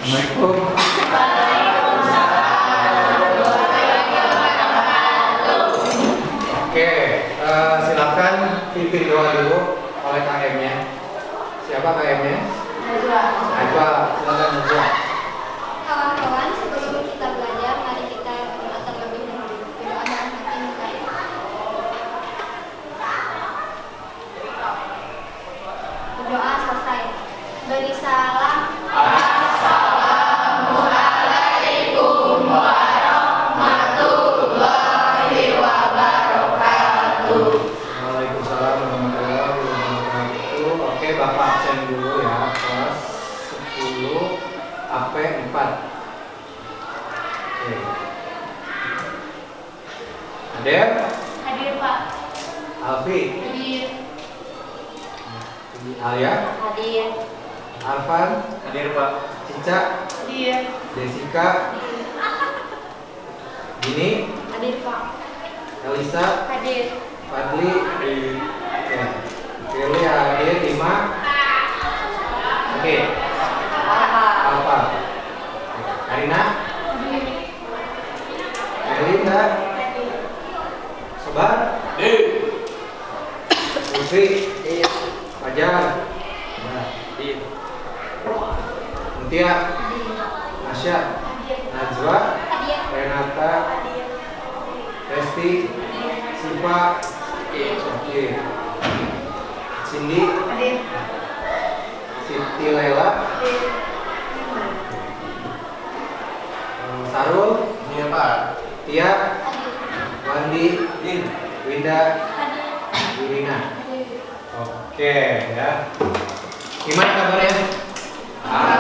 Assalamualaikum. Oke, silakan pimpin doa dulu oleh KM-nya. Siapa KM-nya? Najwa, silakan Najwa. Kawan-kawan, sebelum kita belajar, mari kita berdoa terlebih dahulu. Berdoa dalam hati kita. Berdoa selesai. Beri salam. Assalamualaikum warahmatullahi wabarakatuh. Waalaikumsalam warahmatullahi wabarakatuh. Oke, Bapak absen dulu ya. Kelas 10 AP 4. Oke. Adel, Hadir, Pak. Alfi, Hadir. Alia, Hadir. Arfan, Hadir Pak. Cica, Hadir. Jessica, Gini, Hadir, Pak. Elisa, Hadir. Fadli, oke. Firly hadir 5. Oke. Alfa. Karina, Melinda, Sobat, Putri, Fajar, Mutia, Masya, Najwa, Renata, Resti, Siva, oke. Cindy, Hadir. Siti Lela, Sarul, Iya Pak. Tia, Wandi, Winda, Yurina. Oke ya. Gimana kabarnya? Nah,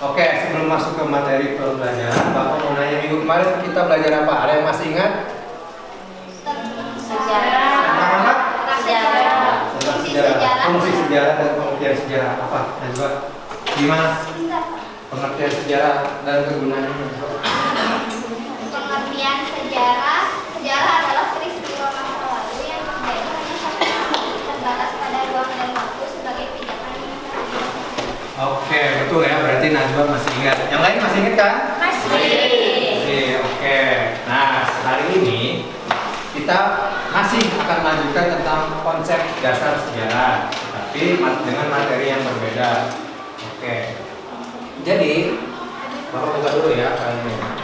oke, sebelum masuk ke materi pembelajaran, Bapak mau nanya minggu kemarin kita belajar apa? Ada yang masih ingat? Sejarah. Tentang apa? Sejarah. Tentang sejarah. Fungsi sejarah dan pengertian sejarah apa? Najwa, gimana pengertian sejarah dan kegunaannya? Pengertian sejarah adalah peristiwa masa lalu yang terjadi hanya satu kali, terbatas pada ruang dan waktu sebagai pijakan yang terjadi. Oke, betul ya. Berarti Najwa masih ingat. Yang lain masih ingat kan? Masih. Oke. Nah, hari ini kita masih akan lanjutkan tentang konsep dasar sejarah, tapi dengan materi yang berbeda. Oke. Jadi, Bapak buka dulu ya kali ini.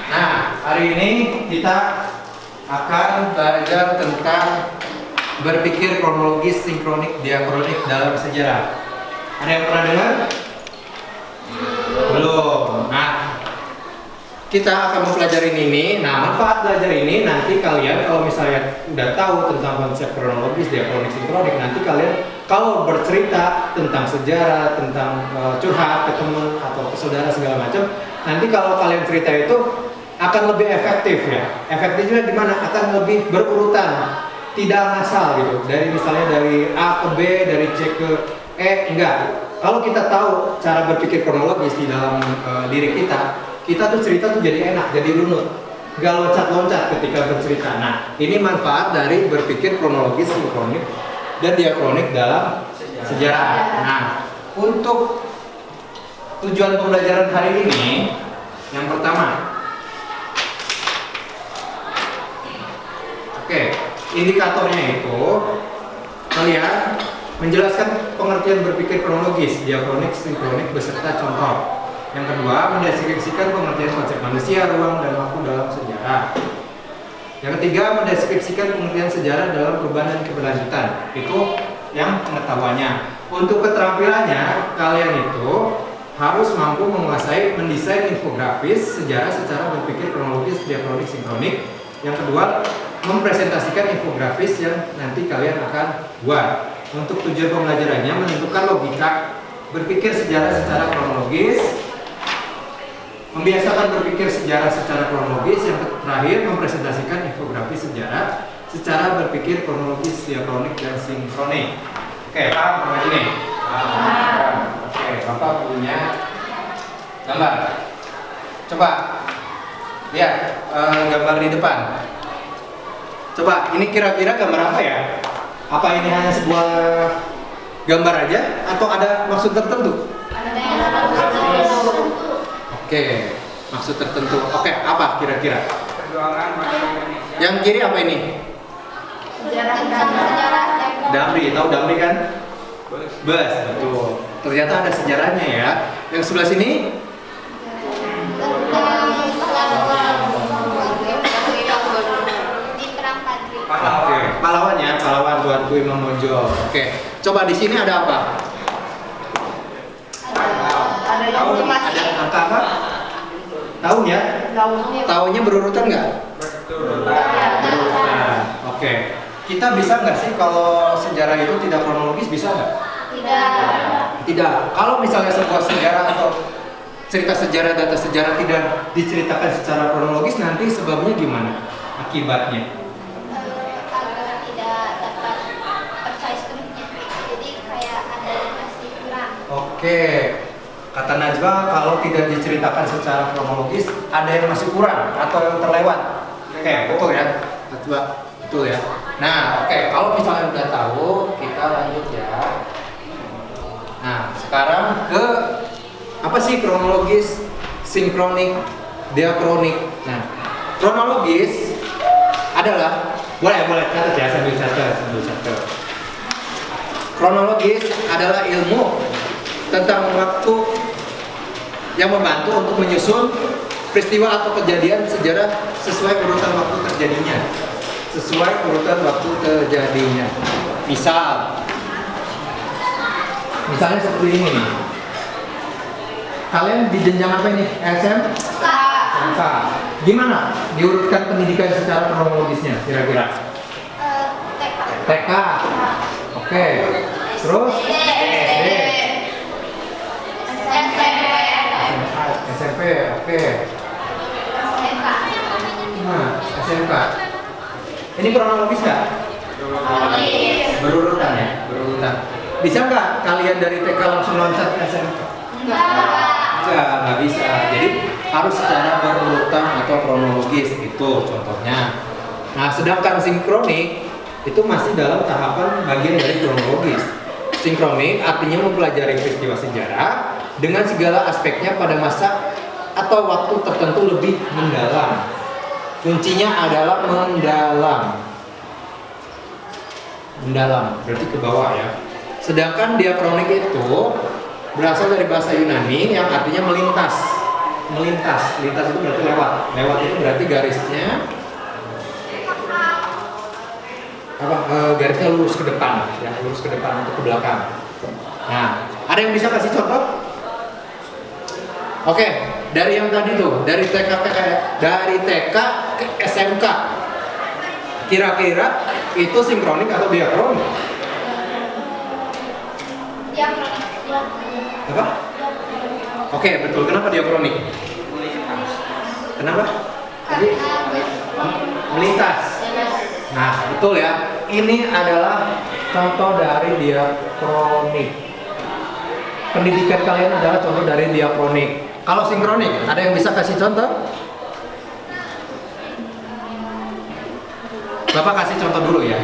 Nah, hari ini kita akan belajar tentang berpikir kronologis, sinkronik, diakronik dalam sejarah. Ada yang pernah dengar? Belum. Nah, kita akan mempelajari ini. Nah, manfaat belajar ini nanti kalian kalau misalnya udah tahu tentang konsep kronologis, diakronik, sinkronik, nanti kalian kalau bercerita tentang sejarah, tentang curhat ke teman atau ke saudara segala macam, nanti kalau kalian cerita itu akan lebih efektif ya. Efektifnya gimana? Akan lebih berurutan, tidak ngasal gitu. Dari misalnya dari A ke B, dari C ke E, enggak. Kalau kita tahu cara berpikir kronologis di dalam diri kita tuh cerita tuh jadi enak, jadi runut, nggak loncat-loncat ketika bercerita. Nah, ini manfaat dari berpikir kronologis, sinkronik, dan diakronik dalam sejarah. Nah, untuk tujuan pembelajaran hari ini, yang pertama, oke, indikatornya itu kalian menjelaskan pengertian berpikir kronologis, diakronik, sinkronik beserta contoh. Yang kedua, mendeskripsikan pengertian konsep manusia, ruang, dan waktu dalam sejarah. Yang ketiga, mendeskripsikan pengertian sejarah dalam perubahan dan keberlanjutan. Itu yang pengetahuannya. Untuk keterampilannya, kalian itu harus mampu menguasai mendesain infografis sejarah secara berpikir kronologis, diakronik, sinkronik. Yang kedua, mempresentasikan infografis yang nanti kalian akan buat. Untuk tujuan pembelajarannya menentukan logika berpikir sejarah secara kronologis kronologis. Membiasakan berpikir sejarah secara kronologis. Yang terakhir, mempresentasikan infografi sejarah secara berpikir kronologis, diakronik, dan sinkronik. Oke, paham sama ini? Paham. Oke, Bapak punya gambar. Coba lihat gambar di depan. Coba, ini kira-kira gambar apa ya? Apa ini hanya sebuah gambar aja atau ada maksud tertentu? Oke, maksud tertentu. Oke, apa kira-kira? Yang kiri apa ini? Sejarah Damri, tahu Damri kan? Bus, betul. Ternyata ada sejarahnya ya. Yang sebelah sini? di perang Padri. Oke, pahlawan ya, pahlawan Tuanku Imam Monjol. Oke, coba di sini ada apa? Ada Ada angka apa? Tahun ya? Tahunnya berurutan nggak? Berurutan. Oke. Kita bisa nggak sih kalau sejarah itu tidak kronologis, bisa nggak? Tidak. Kalau misalnya sebuah sejarah atau cerita sejarah, data sejarah tidak diceritakan secara kronologis, nanti sebabnya gimana? Akibatnya? Agar tidak dapat percaya sepenuhnya. Jadi kayak ada yang masih kurang. Oke. Kata Najwa, kalau tidak diceritakan secara kronologis, ada yang masih kurang atau yang terlewat. Oke, betul ya? Najwa, betul ya? Nah, oke, kalau misalnya udah tahu, kita lanjut ya. Nah, sekarang ke apa sih kronologis, sinkronik, diakronik. Nah, kronologis adalah boleh catat ya, sambil catat. Kronologis adalah ilmu tentang waktu yang membantu untuk menyusun peristiwa atau kejadian sejarah sesuai urutan waktu terjadinya. Misalnya seperti ini nih. Kalian di jenjang apa ini? SMK. Gimana diurutkan pendidikan secara kronologisnya kira-kira? TK. Oke. Terus SD. SMP. Oke. Nah, SMK. Ini kronologis nggak? Berurutan ya, berurutan. Bisa nggak kalian dari TK langsung loncat ke SMK? Nggak bisa. Jadi harus secara berurutan atau kronologis itu contohnya. Nah, sedangkan sinkronik itu masih dalam tahapan bagian dari kronologis. Sinkronik artinya mempelajari peristiwa sejarah dengan segala aspeknya pada masa atau waktu tertentu lebih mendalam. Kuncinya adalah mendalam, berarti ke bawah ya. Sedangkan diakronik itu berasal dari bahasa Yunani yang artinya melintas. Melintas itu berarti lewat. Lewat itu berarti garisnya garisnya lurus ke depan, ya, lurus ke depan untuk ke belakang. Nah, ada yang bisa kasih contoh? Oke, dari yang tadi tuh, dari TK ke SMK, kira-kira itu sinkronik atau diakronik? Apa? Oke, betul. Kenapa diakronik? Kenapa? Jadi melintas. Nah, betul ya. Ini adalah contoh dari diakronik. Pendidikan kalian adalah contoh dari diakronik. Kalau sinkronik, ada yang bisa kasih contoh? Bapak kasih contoh dulu ya.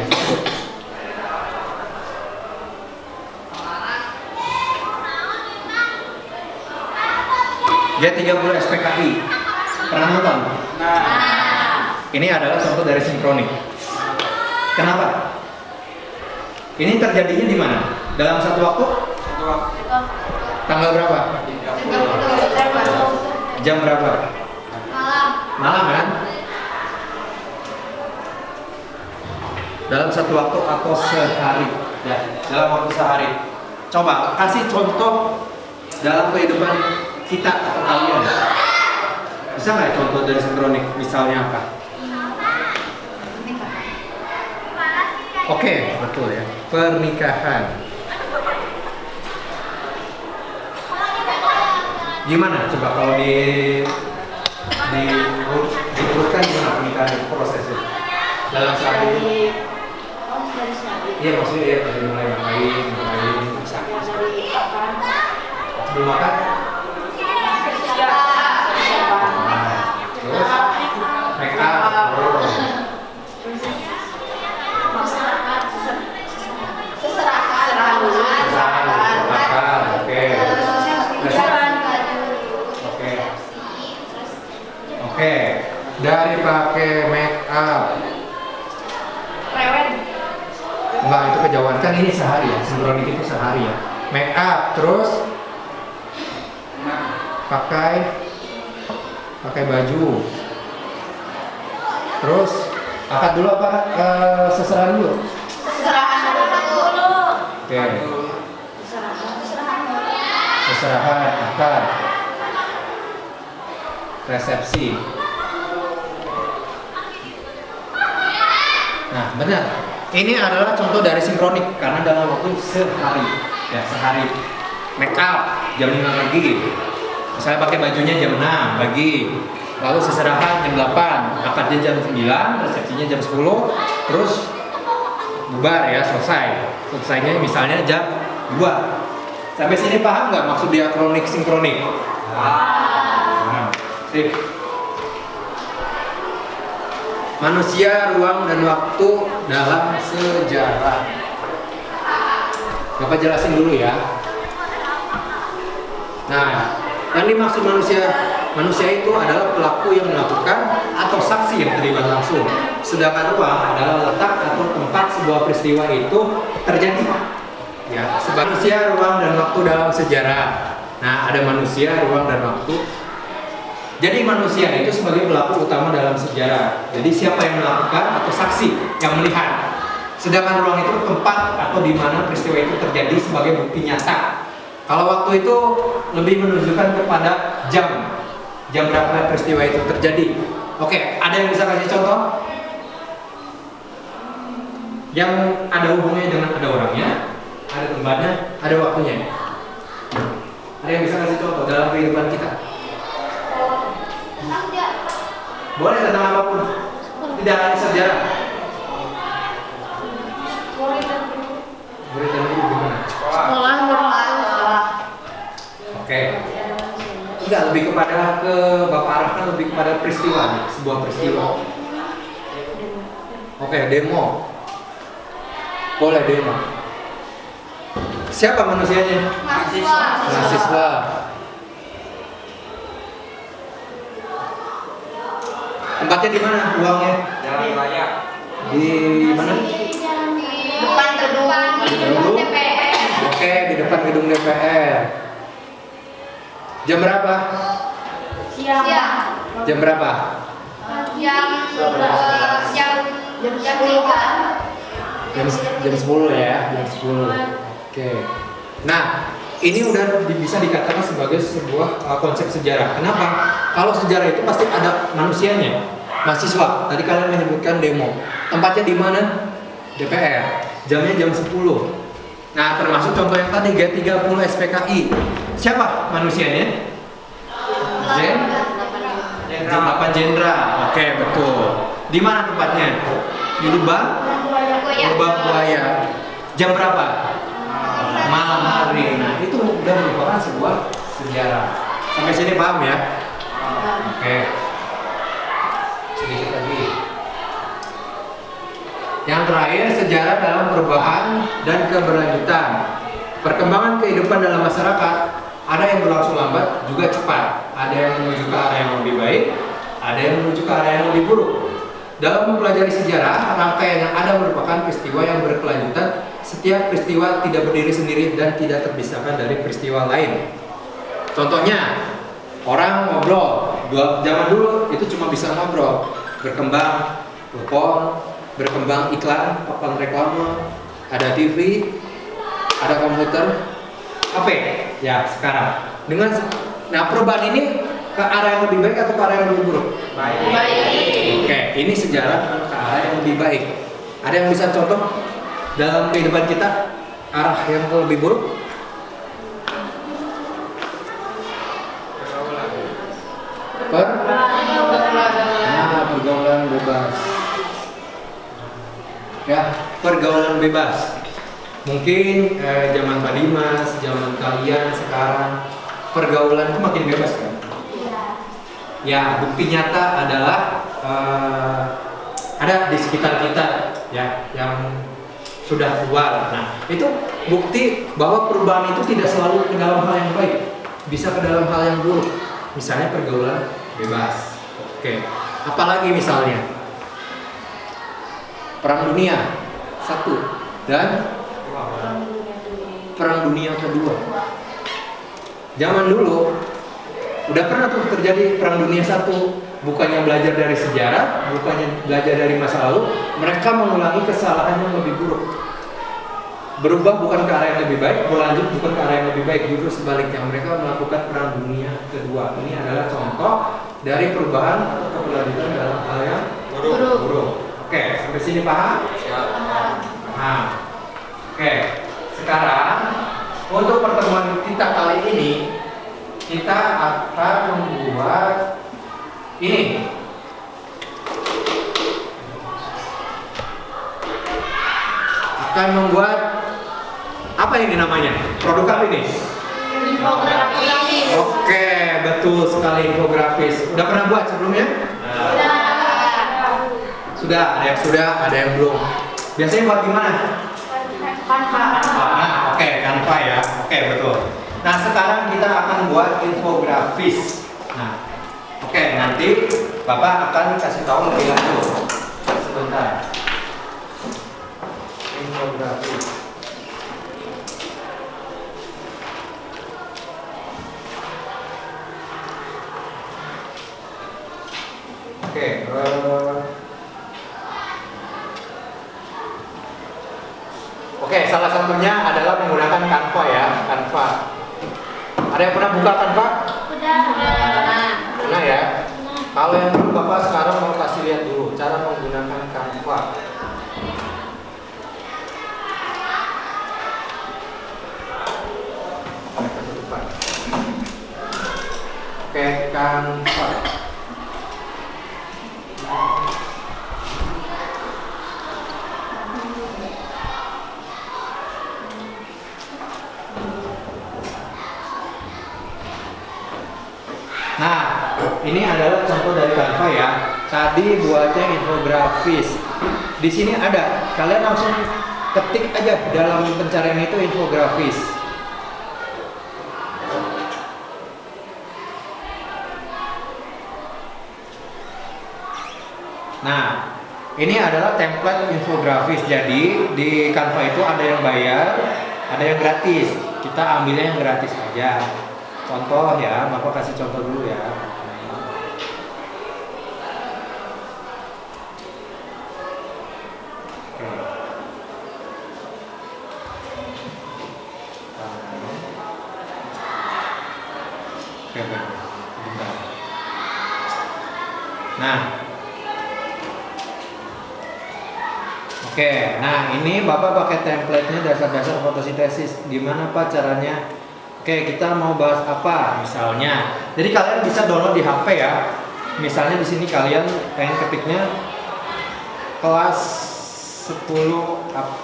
G30 SPKI. Pernah nonton? Ini adalah contoh dari sinkronik. Kenapa? Ini terjadinya di mana? Dalam satu waktu? Tanggal berapa? Jam berapa? Malam kan? Dalam satu waktu atau sehari? Ya, dalam waktu sehari. Coba kasih contoh dalam kehidupan kita atau kalian. Bisa nggak contoh dari sinkronik? Misalnya apa? Oke, betul ya. Pernikahan. Gimana? Coba kalau diurutkan gimana pernikahan itu prosesnya? Dalam sehari? Iya maksudnya ya dari mulai ngapain bisa. Sebelum makan? Terus make up. Seserahan dulu. Makan, oke. Oke, dari pakai make up. Enggak, itu kejauhan kan ini sehari ya, sinkronik itu sehari ya. Make up, terus pakai baju. Terus akad dulu apa seserahan dulu? Oke. Seserahan, akad. Resepsi. Nah, benar. Ini adalah contoh dari sinkronik karena dalam waktu sehari. Ya, sehari. Make up jam 5 pagi. Misalnya pakai bajunya jam 6 pagi. Lalu seserahan jam 8, akadnya jam 9, resepsinya jam 10, terus bubar ya, selesai. Selesainya misalnya jam 2. Sampai sini paham nggak maksud diakronik sinkronik? Nah, sip. Manusia, ruang, dan waktu dalam sejarah. Bapak jelasin dulu ya. Nah, yang dimaksud manusia itu adalah pelaku yang melakukan atau saksi yang terlibat langsung. Sedangkan ruang adalah letak atau tempat sebuah peristiwa itu terjadi. Ya, sebagai manusia, ruang, dan waktu dalam sejarah. Nah, ada manusia, ruang, dan waktu. Jadi manusia itu sebagai pelaku utama dalam sejarah. Jadi siapa yang melakukan atau saksi yang melihat. Sedangkan ruang itu tempat atau di mana peristiwa itu terjadi sebagai bukti nyata. Kalau waktu itu lebih menunjukkan kepada jam. Jam berapa peristiwa itu terjadi. Oke, ada yang bisa kasih contoh? Yang ada hubungannya dengan ada orangnya, ada tempatnya, ada waktunya. Ada yang bisa kasih contoh dalam kehidupan kita? Boleh tentang apapun, tidak hanya sejarah. Boleh tentang gimana? Sekolah. Oke. Enggak, lebih kepada ke Bapak arahkan lebih kepada peristiwa nih, sebuah peristiwa. Oke, demo. Boleh demo. Siapa manusianya? Mahasiswa. Tempatnya di mana? Uangnya? Jalan raya. Di mana? Depan gedung DPR. Oke, di depan gedung DPR. Jam berapa? Siang. Jam berapa? Jam 3. Jam 10 ya, jam 10. Oke. Nah, ini udah bisa dikatakan sebagai sebuah konsep sejarah. Kenapa? Kalau sejarah itu pasti ada manusianya. Mahasiswa, tadi kalian menyebutkan demo. Tempatnya di mana? DPR. Jamnya jam 10. Nah, termasuk contoh yang tadi G30 SPKI. Siapa manusianya? Jenderal. Oke, betul. Di mana tempatnya? Di Lubang Buaya. Jam berapa? Malam hari. Nah, itu udah merupakan sebuah sejarah. Sampai sini paham ya? Oke. Sedikit lagi. Yang terakhir, sejarah dalam perubahan dan keberlanjutan. Perkembangan kehidupan dalam masyarakat ada yang berlangsung lambat juga cepat. Ada yang menuju ke arah yang lebih baik, ada yang menuju ke arah yang lebih buruk. Dalam mempelajari sejarah, rangkaian yang ada merupakan peristiwa yang berkelanjutan. Setiap peristiwa tidak berdiri sendiri dan tidak terpisahkan dari peristiwa lain. Contohnya, orang ngobrol. Zaman dulu itu cuma bisa ngobrol. Berkembang telepon, berkembang iklan, papan reklame, ada TV, ada komputer, HP. Ya, sekarang. Nah, perubahan ini ke arah yang lebih baik atau ke arah yang lebih buruk? Baik. Oke, ini sejarah ke arah yang lebih baik. Ada yang bisa contoh dalam kehidupan kita arah yang lebih buruk? pergaulan bebas. Ya, pergaulan bebas. Mungkin zaman Pak Dimas, zaman kalian sekarang pergaulan itu makin bebas kan? Iya. Ya, bukti nyata adalah ada di sekitar kita ya yang sudah keluar. Nah, itu bukti bahwa perubahan itu tidak selalu ke dalam hal yang baik, bisa ke dalam hal yang buruk. Misalnya pergaulan bebas. Oke. Apalagi misalnya Perang Dunia 1 dan Perang Dunia Kedua. Zaman dulu udah pernah tuh terjadi Perang Dunia 1. Bukannya belajar dari sejarah, bukannya belajar dari masa lalu, mereka mengulangi kesalahan yang lebih buruk. Berubah bukan ke arah yang lebih baik, berlanjut bukan ke arah yang lebih baik, justru sebaliknya mereka melakukan Perang Dunia Kedua. Ini adalah contoh dari perubahan atau keberlanjutan dalam hal yang buruk. Oke, sampai sini paham? Nah, oke. Sekarang untuk pertemuan kita kali ini kita akan membuat ini. Akan membuat apa ini namanya? Produk apa ini? Infografis. Oke, betul sekali, infografis. Udah pernah buat sebelumnya? Sudah, ada yang sudah, ada yang belum. Biasanya buat di mana? Nah, oke, Canva ya. Oke, betul. Nah, sekarang kita akan buat infografis. Nah, oke, nanti Bapak akan kasih tahu lebih lanjut. Sebentar. Infografis. Oke, Oke, salah satunya adalah menggunakan Canva ya, Canva. Ada yang pernah buka Canva? Pernah ya? Kalau yang dulu Bapak sekarang mau kasih lihat dulu cara menggunakan Canva. Oke, Canva. Nah, ini adalah contoh dari Canva ya. Tadi buatnya infografis. Di sini ada. Kalian langsung ketik aja dalam pencarian itu infografis. Nah, ini adalah template infografis. Jadi di Canva itu ada yang bayar, ada yang gratis. Kita ambilnya yang gratis aja. Contoh ya, Bapak kasih contoh dulu ya. Oke. Oke, bentar. Nah, oke, nah ini Bapak pakai template-nya dasar-dasar fotosintesis. Gimana Pak caranya? Oke, kita mau bahas apa misalnya. Jadi kalian bisa download di HP ya. Misalnya di sini kalian pengen ketiknya kelas 10 HP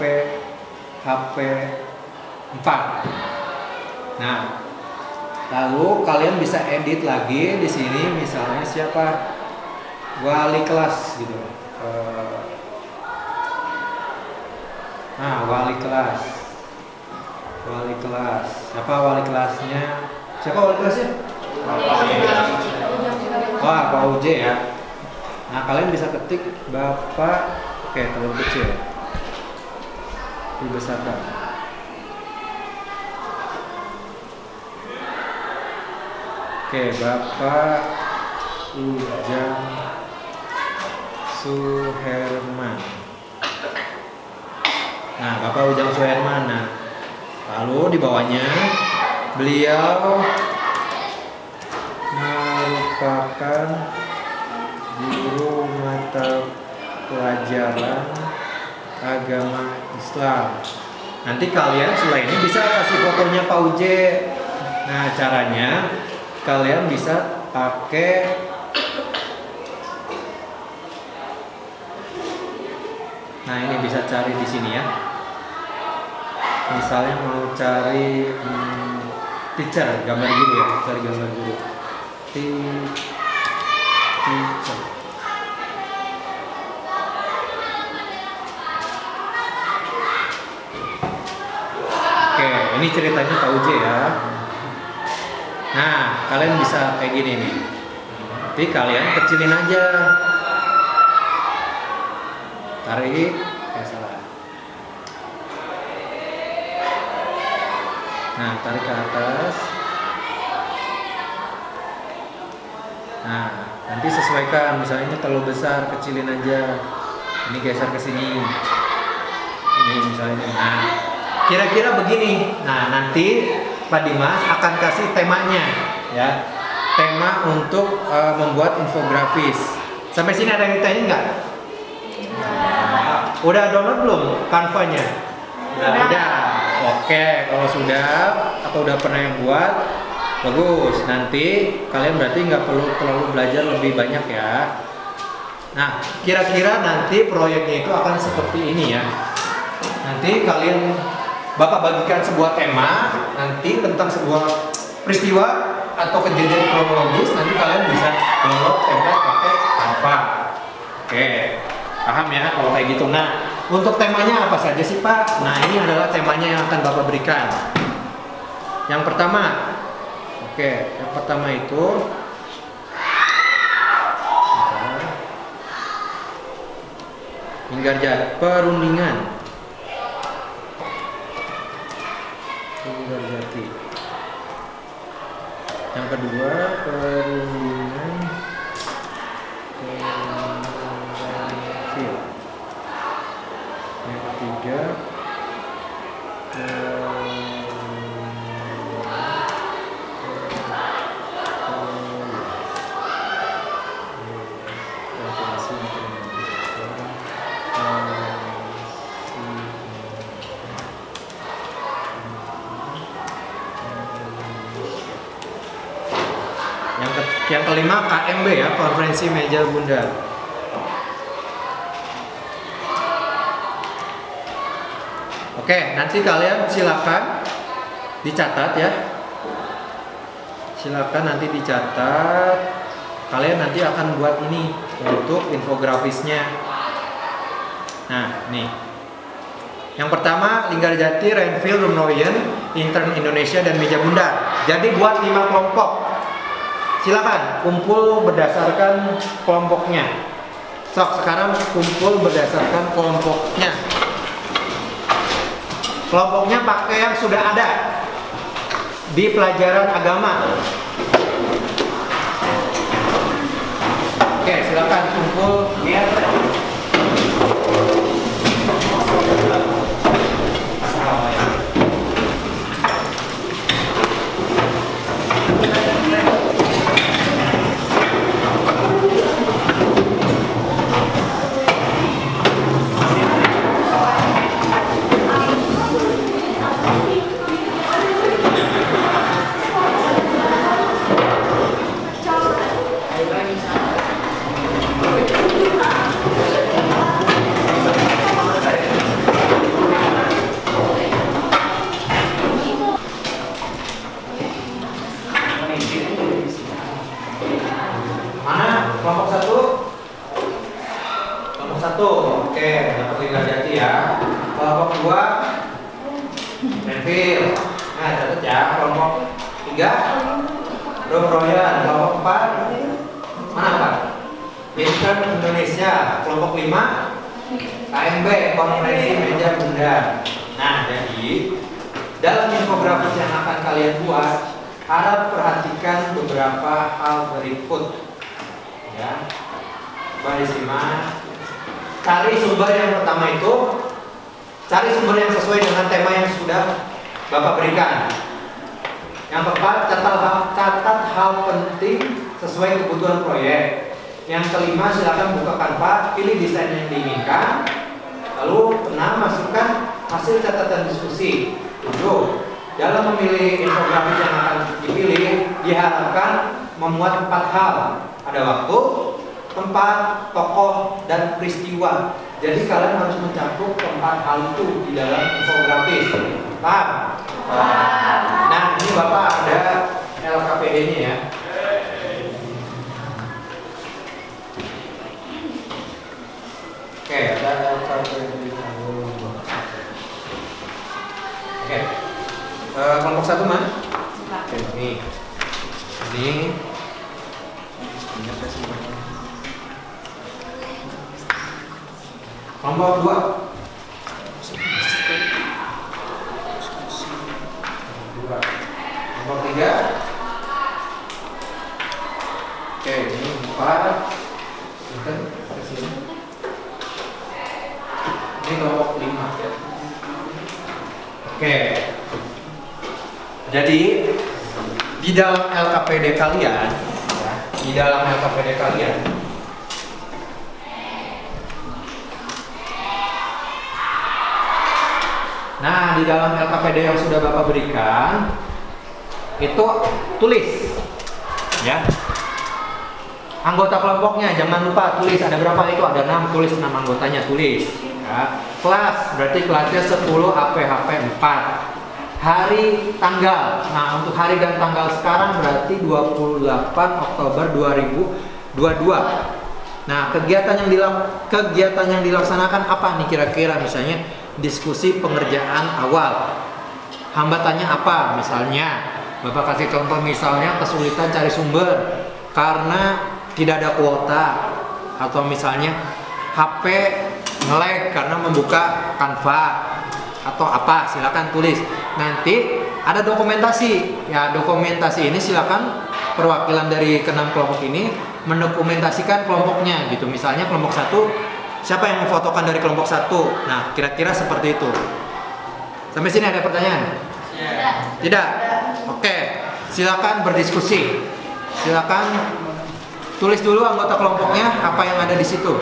4. Nah, lalu kalian bisa edit lagi di sini misalnya siapa? Wali kelas gitu. Nah, wali kelas. Siapa wali kelasnya? Siapa wali kelasnya? Wah, Pak Uje ya. Nah, kalian bisa ketik Bapak. Oke, terlalu kecil. Dibesarkan. Oke, Bapak Ujang Suherman. Nah, Bapak Ujang Suherman. Nah, lalu di bawahnya beliau merupakan guru mata pelajaran agama Islam. Nanti kalian setelah ini bisa kasih fotonya Pak Uje. Nah, caranya kalian bisa pakai Nah, ini bisa cari di sini ya. Misalnya mau cari teacher, gambar guru ya, cari gambar guru. Teacher. Oke, ini ceritanya Pak Uje ya. Nah, kalian bisa kayak gini nih. Jadi kalian kecilin aja. Tarik, salah. Nah, tarik ke atas. Nah, nanti sesuaikan. Misalnya ini terlalu besar, kecilin aja. Ini geser ke sini. Ini misalnya. Nah, kira-kira begini. Nah, nanti Pak Dimas akan kasih temanya, ya. Tema untuk membuat infografis. Sampai sini ada yang ditanya nggak? Udah download belum Canva-nya? Udah. Oke, kalau sudah atau udah pernah yang buat, bagus. Nanti kalian berarti nggak perlu terlalu belajar lebih banyak ya. Nah, kira-kira nanti proyeknya itu akan seperti ini ya. Nanti kalian Bapak bagikan sebuah tema nanti tentang sebuah peristiwa atau kejadian kronologis. Nanti kalian bisa download template pakai Canva. Oke. Paham ya kalau kayak gitu. Nah, untuk temanya apa saja sih Pak? Nah, ini adalah temanya yang akan Bapak berikan. Yang pertama, yang pertama itu Linggarjati perundingan. Linggarjati. Yang kedua, perundingan yang ketiga yang kelima KMB ya, konferensi meja bundar. Oke, nanti kalian silakan dicatat ya. Silakan nanti dicatat. Kalian nanti akan buat ini untuk infografisnya. Nah, nih. Yang pertama Linggarjati, Renville, Rumnoyen, Intern Indonesia dan meja bundar. Jadi buat 5 kelompok. Silakan kumpul berdasarkan kelompoknya. Sok, sekarang kumpul berdasarkan kelompoknya. Kelompoknya pakai yang sudah ada di pelajaran agama. Oke, silakan kumpul biar Oke, dapat Linggarjati ya. Kelompok 2 Renville. Nah, catat ya. Kelompok 3 Rumnoyen. Kelompok 4 mana Pak? Intern Indonesia. Kelompok 5 KMB, konferensi meja bundar. Nah, jadi dalam infografis yang akan kalian buat, harap perhatikan beberapa hal berikut. Ya. Coba disimak. Cari sumber yang pertama itu, cari sumber yang sesuai dengan tema yang sudah Bapak berikan. Yang keempat, catat hal penting sesuai kebutuhan proyek. Yang kelima, silakan buka Canva, pilih desain yang diinginkan. Lalu 6, masukkan hasil catatan diskusi. 7, dalam memilih infografis yang akan dipilih, diharapkan memuat 4 hal. Ada waktu, tempat, tokoh, dan peristiwa. Jadi kalian harus mencakup keempat hal itu di dalam infografis. Paham? Nah, ini Bapak ada LKPD-nya ya. Oke, ada LKPD. Oke. Kelompok 1 mana? Oke, ini. Kelompok 2. Kelompok 3. Oke, ini 4. Ini kelompok 5 ya. Oke. Jadi di dalam LKPD kalian ya, di dalam LKPD kalian nah, di dalam LKPD yang sudah Bapak berikan itu tulis ya. Anggota kelompoknya jangan lupa tulis, ada berapa itu? Ada 6, tulis 6 anggotanya, tulis ya. Kelas, berarti kelasnya 10 APHP 4. Hari, tanggal. Nah, untuk hari dan tanggal sekarang berarti 28 Oktober 2022. Nah, kegiatan yang dilaksanakan apa nih kira-kira? Misalnya diskusi pengerjaan awal. Hambatannya apa? Misalnya Bapak kasih contoh, misalnya kesulitan cari sumber karena tidak ada kuota, atau misalnya HP nge-lag karena membuka Canva, atau apa, silakan tulis. Nanti ada dokumentasi. Ya, dokumentasi ini silakan perwakilan dari ke-6 kelompok ini mendokumentasikan kelompoknya gitu. Misalnya kelompok 1, siapa yang memfotokan dari kelompok 1? Nah, kira-kira seperti itu. Sampai sini ada pertanyaan? Tidak? Oke. Silakan berdiskusi. Silakan tulis dulu anggota kelompoknya apa yang ada di situ.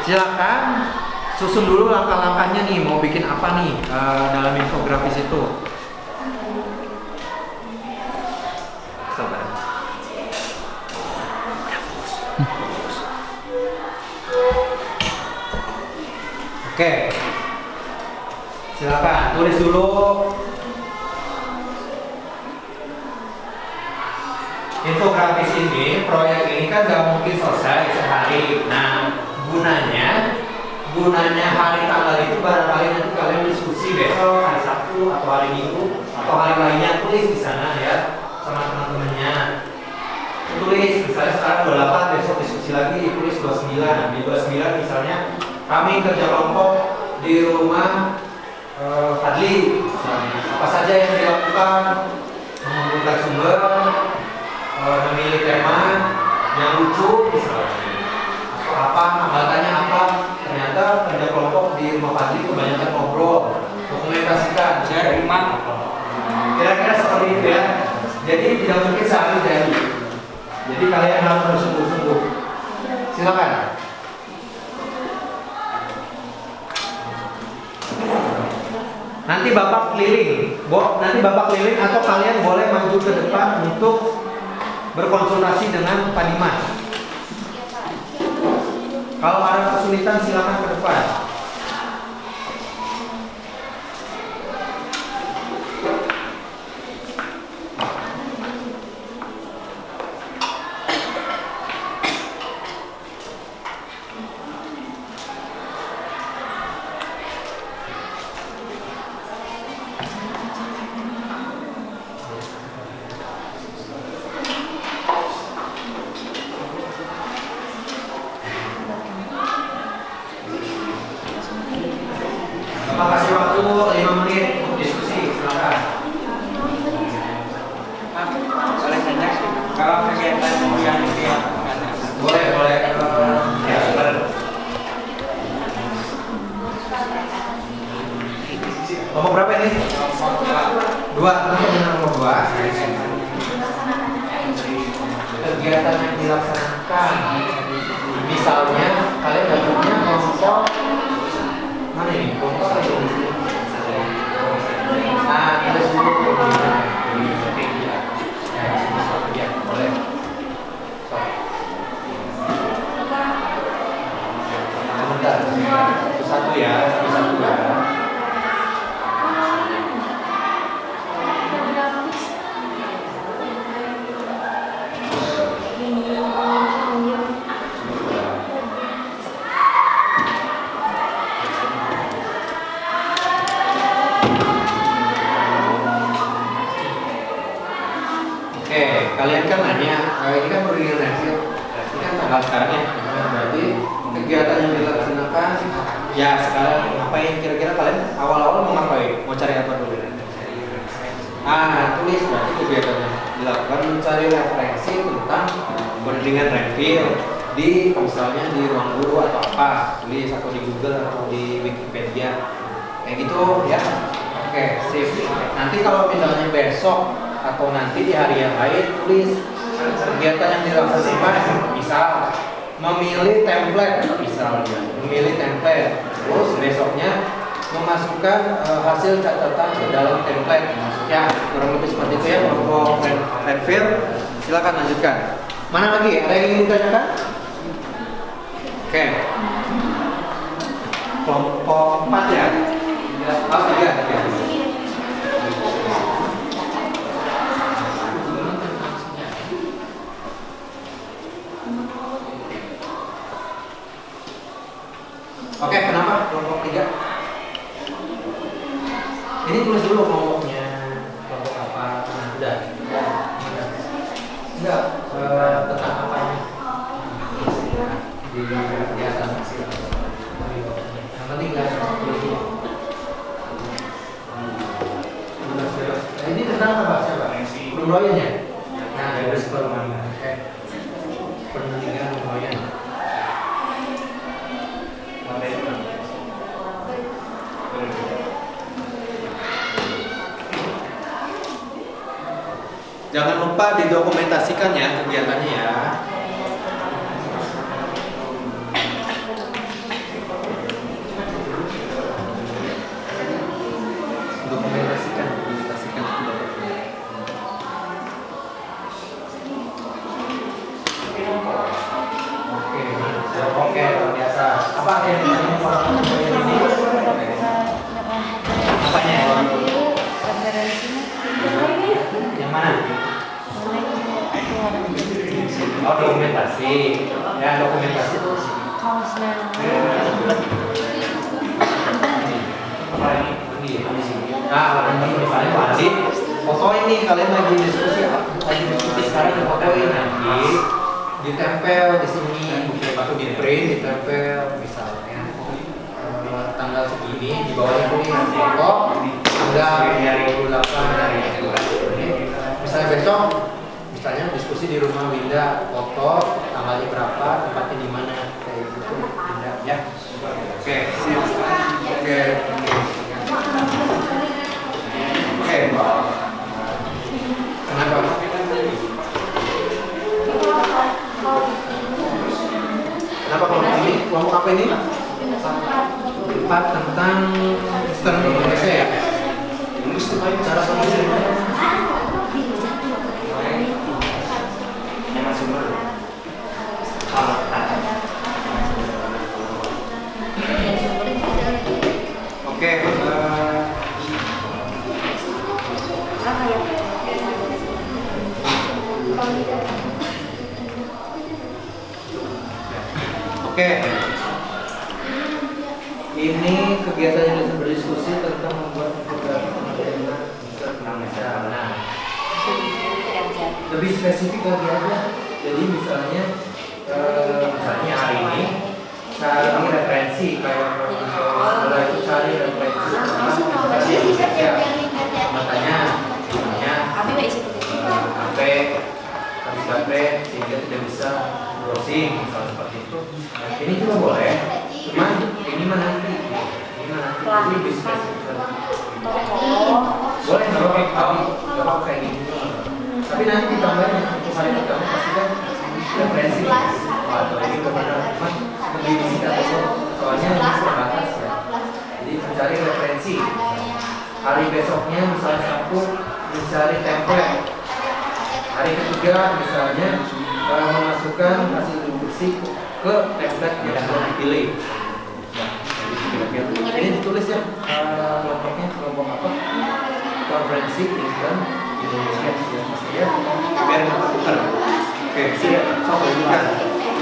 Silakan susun dulu langkah-langkahnya nih, mau bikin apa nih dalam infografis itu. Sabar. Oke. Silakan tulis dulu. Infografis ini, proyek ini kan gak mungkin selesai sehari. Nah, gunanya hari tanggal itu barangkali nanti kalian diskusi besok, hari Sabtu atau hari Minggu atau hari lainnya, tulis di sana ya sama teman-temannya. Tulis misalnya sekarang 28, besok diskusi lagi, tulis 29. Di 29 misalnya kami kerja kelompok di rumah Fadli, apa saja yang dilakukan, mengumpulkan sumber, memilih tema yang lucu misalnya, atau apa, hambatannya apa. Ternyata kerja kelompok di rumah Fadli kebanyakan ngobrol, dokumentasikan dari rumah. Kira-kira seperti itu ya. Jadi tidak mungkin sehari jadi. Jadi kalian harus bersungguh-sungguh. Silakan. Nanti Bapak keliling, atau kalian boleh maju ke depan untuk berkonsultasi dengan Pak Dimas. Kalau ada kesulitan silakan ke depan. Bapak kasih waktu 5 menit untuk diskusi, silakan. Boleh saja kalau kegiatan yang Boleh. Ya, nomor berapa ini? 2. Kenapa benar nomor 2? Kegiatan yang dilaksanakan. Misalnya kalian dapatnya kelompok mana ini? Kelompok apa ini? Nah, kita sebut satu-satu ya, satu-satu ya. Oke, kalian kan nanya, ini kan berdiri hasil, ini kan tanggal sekarang ya. Berarti kegiatan yang dilaksanakan, ya sekarang ngapain? Kira-kira kalian awal-awal mau ngapain? Mau cari apa dulu? Tulis berarti kegiatannya dilakukan mencari referensi tentang pendidikan refill di misalnya di ruang guru atau apa, tulis atau di Google atau di Wikipedia, kayak gitu ya. Oke, sip. Nanti kalau misalnya besok atau nanti di hari yang lain tulis kegiatan yang dilaksanakan, misal memilih template, misalnya memilih template, terus besoknya memasukkan hasil catatan ke dalam template, maksudnya kurang lebih seperti itu ya kelompok refill. Silakan lanjutkan. Mana lagi? Ada yang ingin ditanyakan? Oke. Kelompok 4 ya? Oh, 3. Oke, kenapa kelompok 3? Ini tulis dulu kelompoknya, kelompok apa? Udah. Enggak, tentang apa ini? Di kegiatan. Yang penting kan tulis dulu. Ini tentang apa? Siapa? Belum Royan ya? Nah, dari sebelum pendidikan Royan. Jangan lupa didokumentasikan ya kegiatannya ya. Dokumentasikan. Oke, luar biasa. Apa yang ini? Apanya? Yang mana? Oh, dokumentasi. Ya, dokumentasi itu ini misalnya wajib fotoin nih, kalian lagi diskusi sekarang difotoin, nanti ditempel di sini atau di print, ditempel misalnya tanggal segini di bawahnya tulis foto tanggal 28 dari ini. Misalnya besok misalnya diskusi di rumah Winda, foto tanggalnya berapa, tempatnya di mana, kayak gitu Winda ya. Oke, siap. Oke. Kenapa? Kenapa kelompok ini? Kelompok apa ini? 4 tentang Eastern Indonesia ya. Cara solusinya. Oke. Oke. Ini kegiatan yang berdiskusi tentang membuat infografi Indonesia. Nah, lebih spesifik lagi aja. Jadi misalnya hari ini cari referensi kayak setelah itu cari referensi Indonesia. Makanya HP sehingga tidak bisa browsing misalnya seperti itu. Ini juga boleh, cuman ini mana nanti lebih spesifik. Boleh kalau kayak gitu. Tapi nanti ditambahin untuk hari pertama pasti kan referensi. Atau ini kepada teman lebih disingkat aja. Soalnya ini terbatas ya. Jadi mencari referensi. Hari besoknya misalnya Sabtu mencari template. Hari ketiga misalnya memasukkan hasil diskusi ke template yang sudah dipilih. Nah, jadi kira-kira ditulis ya kelompoknya, kelompok apa? Konferensi Islam Indonesia ya. Biar nggak tukar. Oke, siap. So, lanjutkan.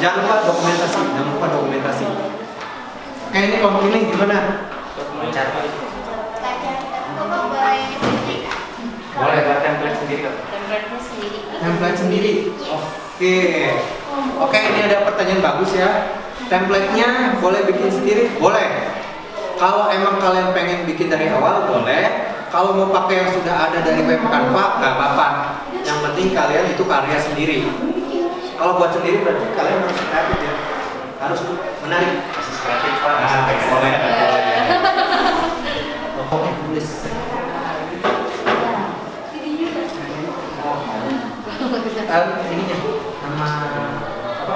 Jangan lupa dokumentasi. Ini kelompok ini gimana? Boleh buat template sendiri kan? Template sendiri. Oke, ini ada pertanyaan bagus ya. Template-nya boleh bikin sendiri? Boleh. Kalau emang kalian pengen bikin dari awal, boleh. Kalau mau pakai yang sudah ada dari web Canva, nggak apa-apa. Yang penting kalian itu karya sendiri. Kalau buat sendiri berarti kalian harus kreatif ya. Harus menarik. Kreatif Pak. Boleh. Pokoknya tulis. Ininya nama apa?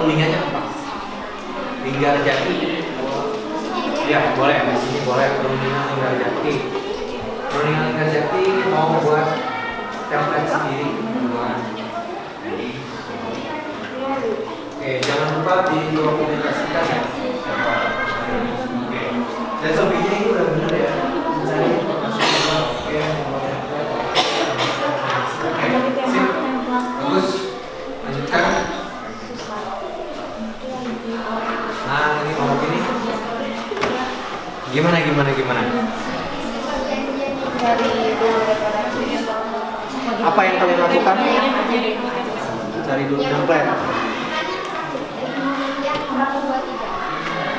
Penglinganya apa? Linggarjati. Ya boleh, di sini boleh perundingan Linggarjati. Perundingan Linggarjati mau buat template sendiri. Oke, jangan lupa didokumentasikan ya. Oke. Dan selebihnya itu udah benar ya. Mencari informasi. Oke. Sip. Bagus. Lanjutkan. Nah, ini mau gini. Gimana? Apa yang kalian lakukan? Cari dulu template.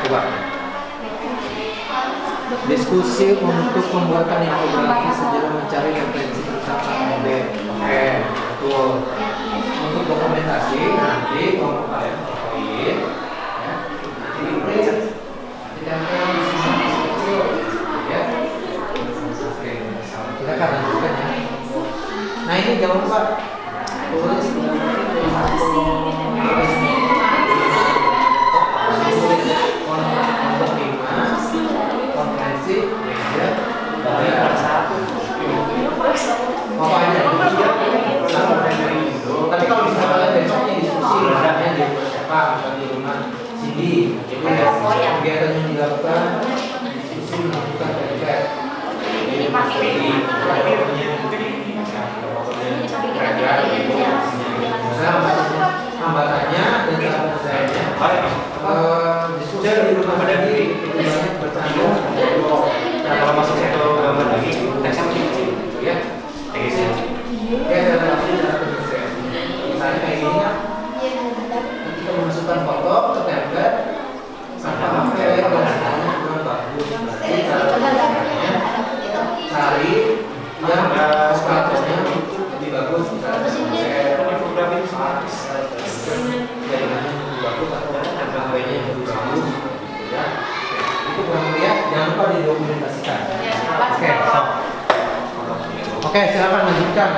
Coba. Diskusi untuk pembuatan infografi sejarah mencari referensi bersama. Oke, betul. Untuk dokumentasi nanti kalau kalian fotoin, ya, nanti di print, ditempel di sini kecil, ya. Oke, kita akan lanjutkan ya. Nah ini jangan lupa tulis konferensi media dari satu apa aja tapi kalau misalnya kalian besoknya diskusi rendahnya di siapa atau di rumah Cindy kegiatan yang dilakukan diskusi melakukan terkait ini hambatannya dan cara penyelesaiannya diskusi di rumah sendiri itu banyak bertanya. Nah kalau masuk satu gambar lagi teksnya masih kecil ya teksnya ya dan masih cara penyelesaian misalnya kayak gini ya kita memasukkan foto ke template sampai HP yang bahasanya kurang bagus berarti cara penyelesaiannya cari yang statusnya lebih bagus misalnya infografi jaringannya lebih bagus atau HP-nya lebih bagus ya itu kurang lihat jangan lupa didokumentasikan. Oke, so. Oke, silakan lanjutkan.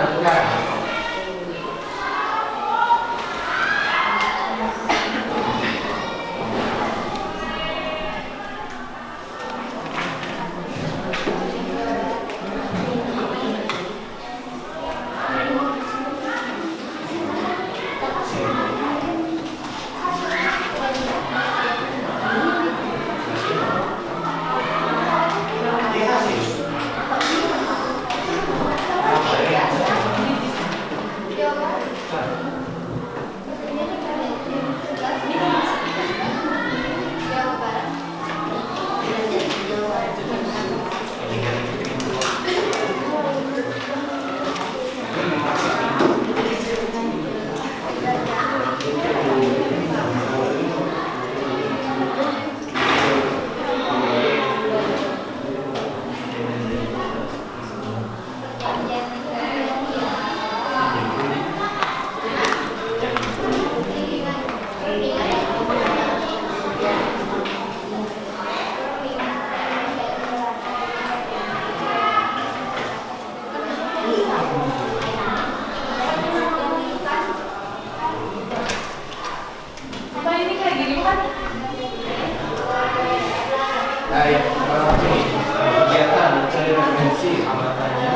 Kegiatan mencari referensi hambatannya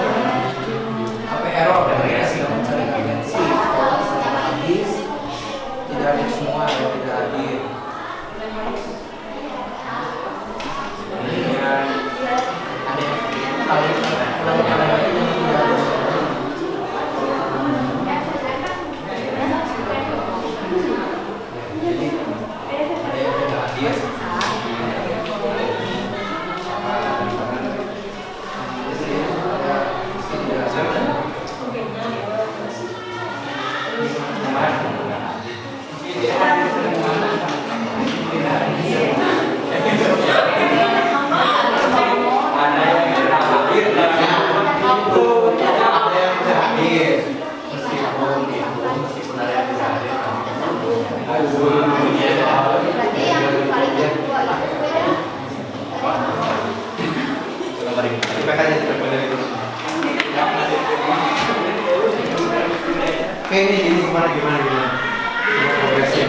apa error referensi mencari referensi hadis tidak hadir semua atau tidak hadir ini ya gambarin. IPK aja kita pelajari dulu. Oke, ini gimana? Progresnya.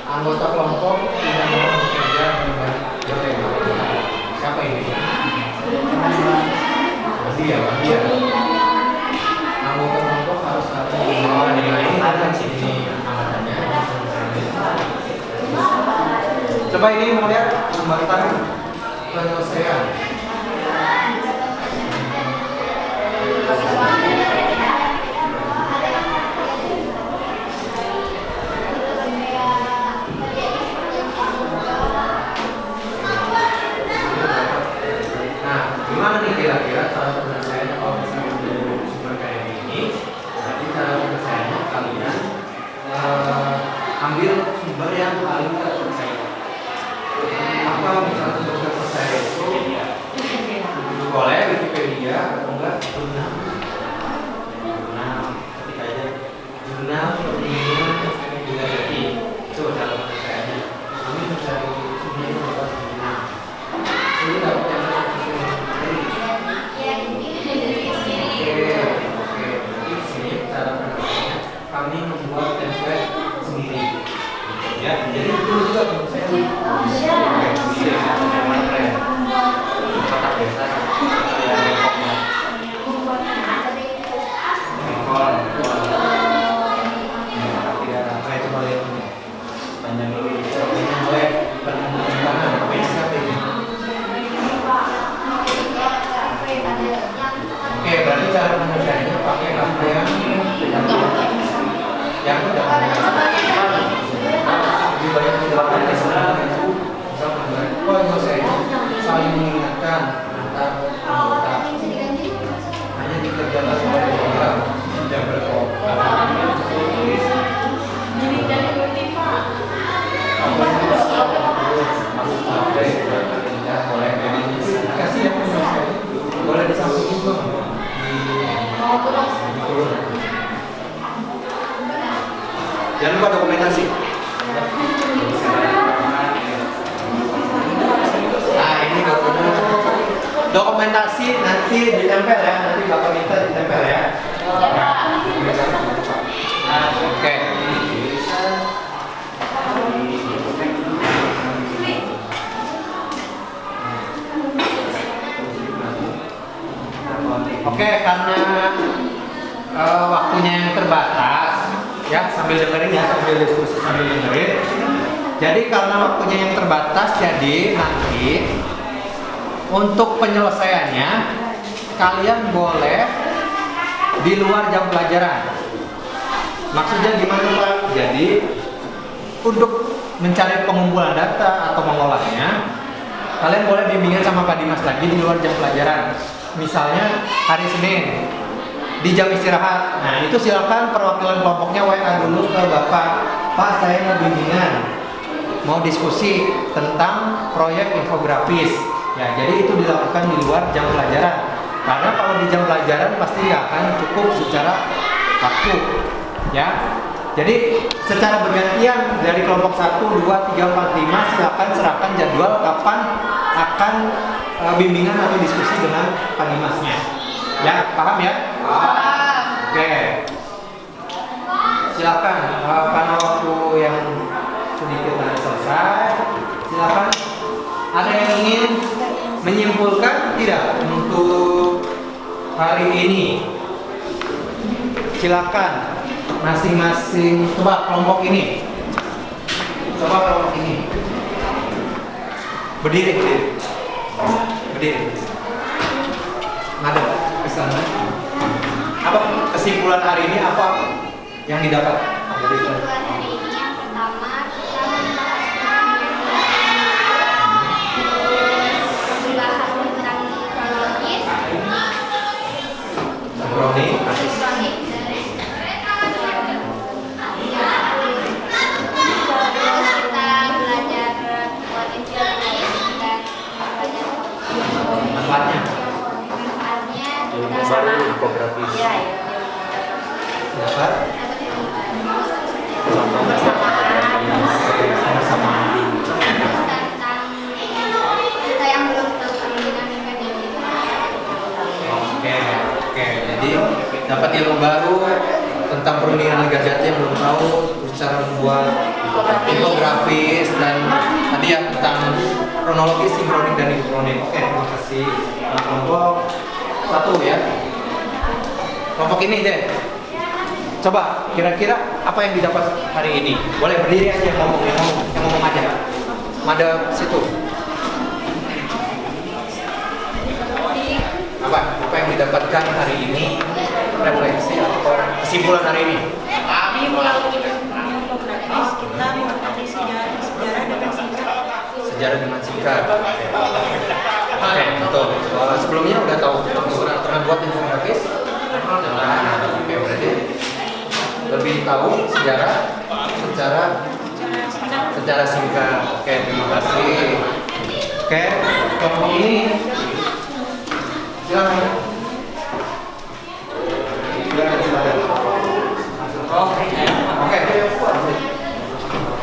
Anggota kelompok tidak mau bekerja bertema. Siapa ini? Dia. Anggota kelompok harus ada. Oh, nilai ini ada di sini amatannya. Coba ini mau lihat hambatan penyelesaian. Gimana nih kira-kira cara penyelesaiannya kalau misalnya di sumber kayak gini? Jadi cara penyelesaiannya kalian ambil sumber yang paling terpercaya. Apa misalnya sumber terpercaya itu boleh Wikipedia atau enggak jurnal. Ketika aja jurnal ilmiah juga jadi itu cara penyelesaiannya. Kami mencari sumber yang dapat jurnal. Jadi dapat yang kami membuat template sendiri, ya. Jadi itu juga saya kotak biasa, saya coba lihat panjang dulu, boleh pengembangan apa yang siapa ini? Oke, berarti cara penyelesaiannya pakai apa yang udah lebih banyak dilakukan saling mengingatkan antar anggota hanya dikerjakan oleh orang yang berkelompok. Boleh dikasih yang boleh disampaikan juga jangan lupa dokumentasi. Nah ini dokumentasi nanti ditempel ya, nanti bapak minta ditempel ya. Oke. Oke, karena waktunya yang terbatas, ya sambil dengerin ya, sambil diskusi sambil dengerin. Jadi karena waktunya yang terbatas, jadi nanti untuk penyelesaiannya kalian boleh di luar jam pelajaran. Maksudnya gimana Pak? Jadi untuk mencari pengumpulan data atau mengolahnya, kalian boleh bimbingan sama Pak Dimas lagi di luar jam pelajaran. Misalnya hari Senin di jam istirahat. Nah itu silakan perwakilan kelompoknya WA dulu ke Bapak. Pak, saya mau bimbingan, mau diskusi tentang proyek infografis. Ya, jadi itu dilakukan di luar jam pelajaran. Karena kalau di jam pelajaran pasti nggak akan cukup secara waktu. Ya, jadi secara bergantian dari kelompok 1, 2, 3, 4, 5 silakan serahkan jadwal kapan akan bimbingan atau diskusi dengan Pak Dimasnya. Ya, paham ya? Paham. Oke. Silakan karena waktu yang sedikit lagi selesai. Silakan. Ada yang ingin menyimpulkan tidak untuk hari ini? Silakan. Masing-masing coba kelompok ini. Coba kelompok ini. Berdiri. Ngadep ke sana. Apa kesimpulan hari ini apa yang didapat? Kesimpulan hari ini yang pertama kita membahas tentang kronologis, kronik, terus kita belajar buat infografis dan belajar Manfaatnya. kita Baru infografis. Dapat. ilmu baru tentang perundingan Liga Jati yang belum tahu, terus cara membuat infografis dan tadi ya tentang kronologi, sinkronik dan inkronik. Oke, terima kasih. Kelompok 1 ya. Kelompok ini deh. Coba kira-kira apa yang didapat hari ini? Boleh berdiri aja yang ngomong aja. Madep situ. Apa yang didapatkan hari ini? Refleksi atau kesimpulan hari ini? Kami melalui infografis kita mengetahui sejarah dengan singkat. Sejarah dengan singkat. Oke, betul. Sebelumnya udah tahu pernah buat infografis? Oke, berarti lebih tahu sejarah secara singkat. Oke, terima kasih. Oke, kelompok ini silakan. Oke.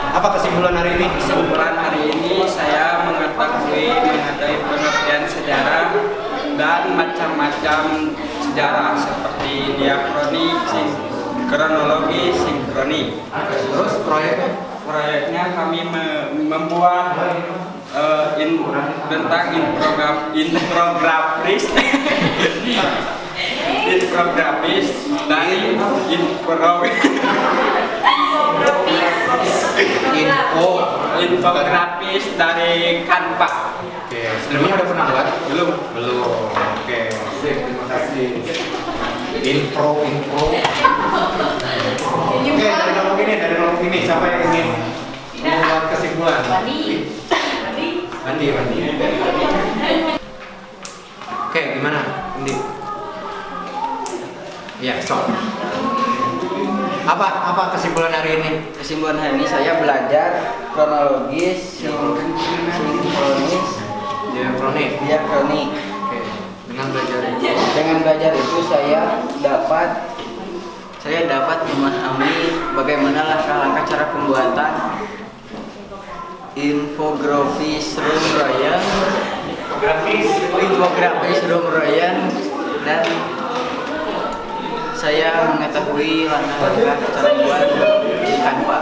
Apa kesimpulan hari ini? Kesimpulan hari ini saya mengetahui pengertian sejarah dan macam-macam sejarah seperti diakronik, kronologi, sinkronik. Terus Proyeknya kami membuat tentang infografis dari infografis dari Canva. Oke, sebelumnya udah pernah buat? Belum. Oke, sip, terima kasih. Intro. Oke, dari kelompok ini siapa yang ingin membuat kesimpulan? Bandi. Oke, gimana, Bandi? Ya, Apa kesimpulan hari ini? Kesimpulan hari ini saya belajar kronologis, sinkronis, diakronik. Oke, Dengan belajar itu saya dapat memahami bagaimana langkah-langkah cara pembuatan infografis Rumroyan dan saya mengetahui langkah-langkah cara buat di Canva.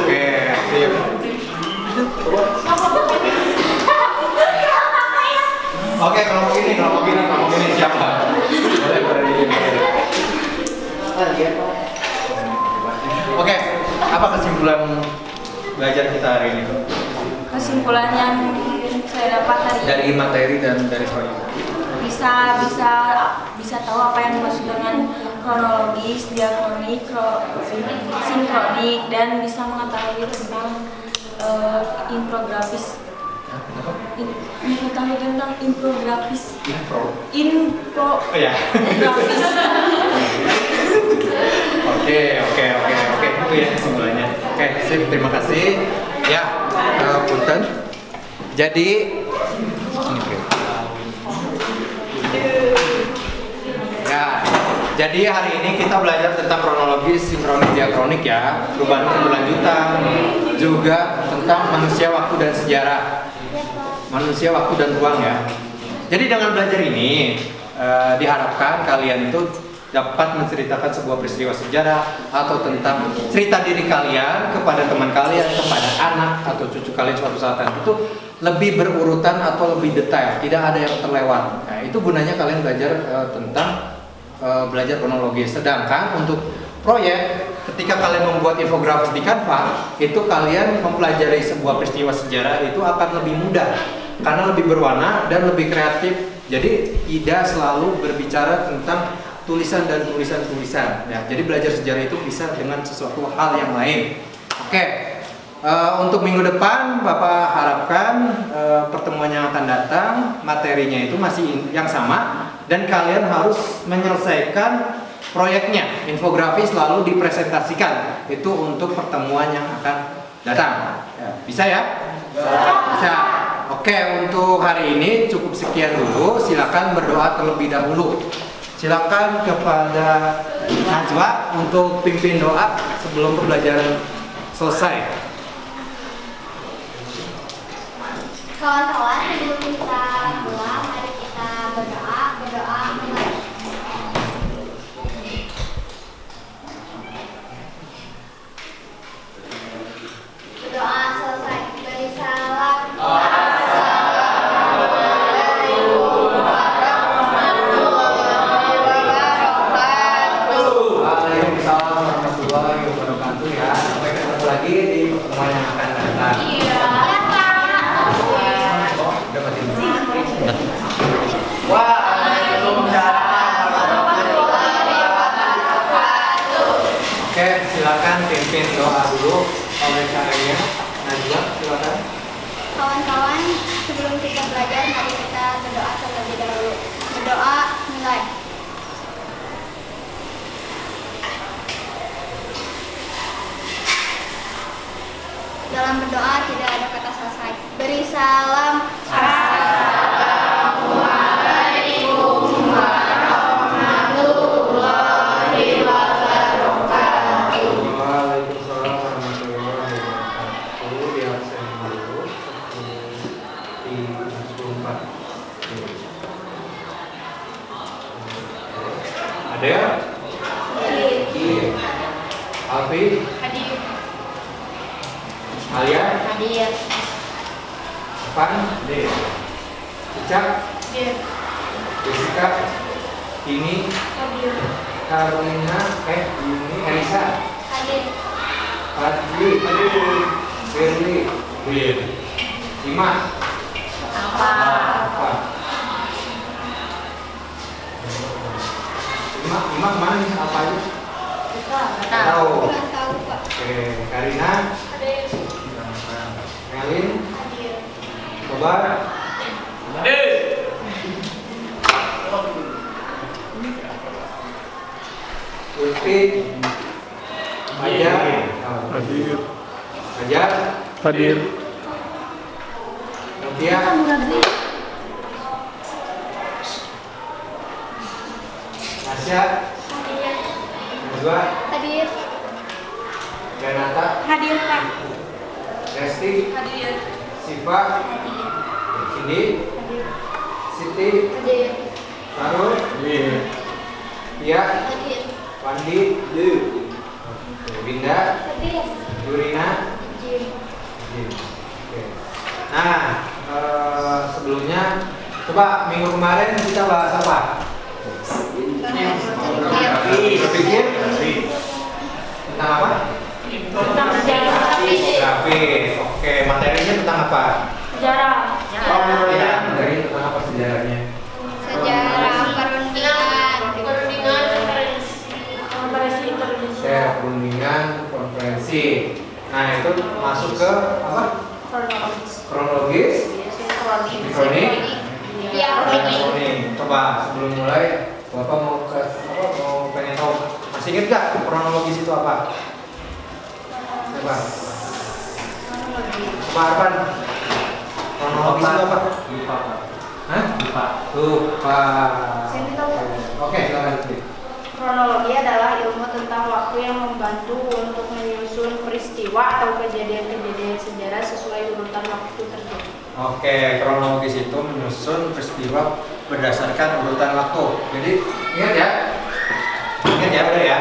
Oke, sip. Oke, kelompok ini siapa? Boleh berdiri. Oke, apa kesimpulan belajar kita hari ini? Kesimpulan yang saya dapat hari ini Dari materi dan dari proyek. bisa tahu apa yang dimaksud dengan kronologis, diakronik, sinkronik, dan bisa mengetahui tentang infografis. Mengetahui tentang infografis. Oh ya. Oke. Itu ya kesimpulannya. Oke, sip, terima kasih. Ya, punten. Jadi Jadi hari ini kita belajar tentang kronologis, sinkronik, diakronik ya, perubahan keberlanjutan, juga tentang manusia, waktu dan sejarah, manusia, waktu dan ruang ya. Jadi dengan belajar ini diharapkan kalian itu dapat menceritakan sebuah peristiwa sejarah atau tentang cerita diri kalian kepada teman kalian, kepada anak atau cucu kalian suatu saat itu lebih berurutan atau lebih detail, tidak ada yang terlewat. Nah, itu gunanya kalian belajar tentang belajar kronologis. Sedangkan untuk proyek, ketika kalian membuat infografis di Canva, itu kalian mempelajari sebuah peristiwa sejarah itu akan lebih mudah karena lebih berwarna dan lebih kreatif. Jadi tidak selalu berbicara tentang tulisan dan tulisan. Ya, jadi belajar sejarah itu bisa dengan sesuatu hal yang lain. Oke. Untuk minggu depan Bapak harapkan pertemuan yang akan datang materinya itu masih yang sama dan kalian harus menyelesaikan proyeknya, infografis lalu dipresentasikan itu untuk pertemuan yang akan datang. Ya, bisa ya? Bisa. Oke, untuk hari ini cukup sekian dulu. Silakan berdoa terlebih dahulu. Silakan kepada Najwa untuk pimpin doa sebelum pembelajaran selesai. Kawan-kawan, sebelum kita pulang, mari kita berdoa. lagi di pertemuan yang akan datang. Ya, Kak. Oh, udah mati. Waalaikumsalam warahmatullahi wabarakatuh. Oke, silakan pimpin doa dulu oleh caranya. Najwa, silakan. Kawan-kawan, sebelum kita belajar, mari kita berdoa terlebih dahulu. Berdoa, mulai. Dalam berdoa tidak ada kata selesai. Beri salam. Waalaikumsalam warahmatullahi wabarakatuh. Di absen dulu. 24. Ada ya? Iya. Alfi? Hadir. Alia? Hadir. Evan? Cicak? Hadir. Jessica? Tini? Hadir. Carolina? Ini Elisa? Hadir. Fadli? Firly? Ima? Apa? Apa? Ima kemana nih? Apa aja? Tahu. Kurang tahu, Pak. Oke, Karina? Hadir. Melin? Hadir. Kobar? Lutfi? Fajar? Hadir. Fajar? Hadir. Mutia? Nasya? Hadir. Najwa? Hadir. Renata? Hadir, Pak. Resti? Hadir. Siva? Cindy? Siti? Hadir. Sarul? Tia? Hadir. Wandi? Winda? Hadir. Yurina? Hadir. Oke. Nah, sebelumnya coba minggu kemarin kita bahas apa? Berpikir tentang apa? Tentang sejarah. Grafis. Oke, materinya tentang apa? Sejarah. Oh, ya, materi tentang apa sejarahnya? Sejarah perundingan. Konferensi Indonesia. Perundingan konferensi. Nah, itu masuk ke apa? Kronologis, sinkronik, Ya, kronik. Coba sebelum mulai, Bapak mau ke apa? Mau pengen tahu? Masih ingat nggak kronologis itu apa? Coba. Coba Arfan. Kronologis itu apa? Lupa, Pak. Hah? Lupa. Oke, silakan. Kronologi adalah ilmu tentang waktu yang membantu untuk menyusun peristiwa atau kejadian-kejadian sejarah sesuai urutan waktu terjadi. Oke, kronologis itu menyusun peristiwa berdasarkan urutan waktu. Jadi ingat ya, udah ya.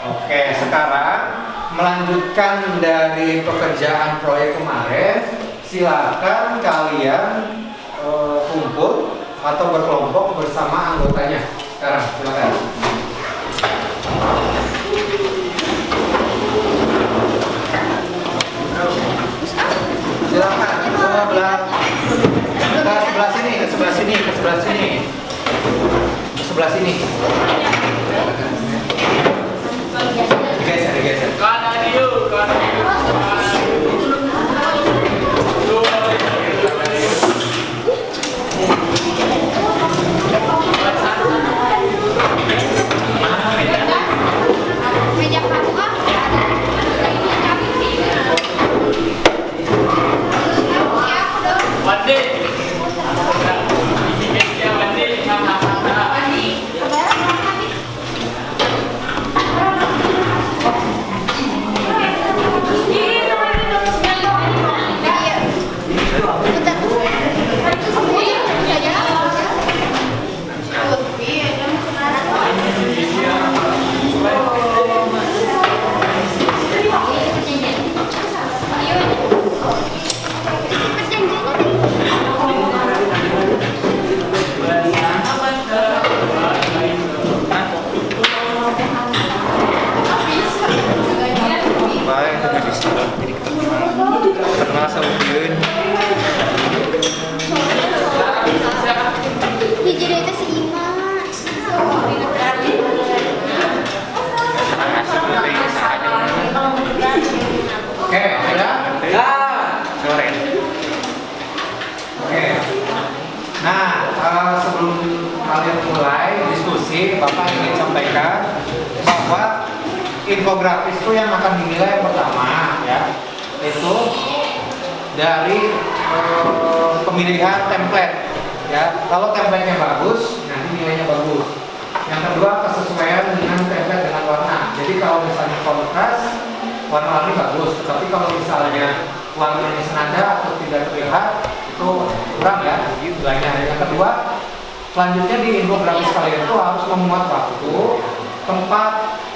Oke, sekarang melanjutkan dari pekerjaan proyek kemarin, silakan kalian kumpul atau berkelompok bersama anggotanya. Sekarang silakan. Silakan ke sebelah sini, ke sebelah sini, ke sebelah sini, ke sebelah sini. Digeser. meja kamu Wandi. Wandi. jadi kenal sama Bun. Hiji deui teh si Ima. Oke, ada? Ya. Sore. Oke. Nah, sebelum kalian mulai diskusi, Bapak ingin sampaikan bahwa infografis itu yang akan dinilai yang pertama ya, itu dari pemilihan template ya. Kalau template-nya bagus, nanti nilainya bagus. Yang kedua, kesesuaian dengan template dengan warna. Jadi kalau misalnya kontras, warna-warni bagus. Tapi kalau misalnya warnanya senada atau tidak terlihat, itu kurang ya nilainya. Yang kedua, selanjutnya di infografis kalian itu harus memuat waktu, tempat,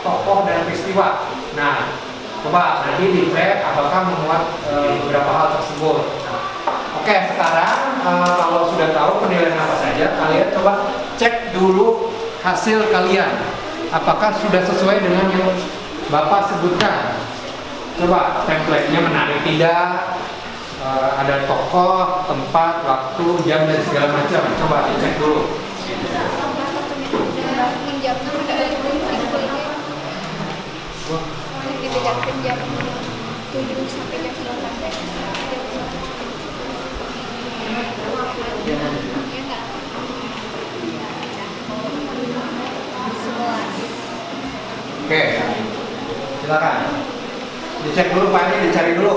tokoh dan peristiwa. Nah, coba nanti dicek apakah memuat beberapa hal tersebut. Oke, sekarang kalau sudah tahu penilaian apa saja, kalian coba cek dulu hasil kalian. Apakah sudah sesuai dengan yang Bapak sebutkan? Coba template-nya menarik tidak? Ada tokoh, tempat, waktu, jam dan segala macam. Coba dicek dulu. Jamnya udah dibedakan jam 7 sampai jam 12. Oke, silakan. Dicek dulu filenya, dicari dulu.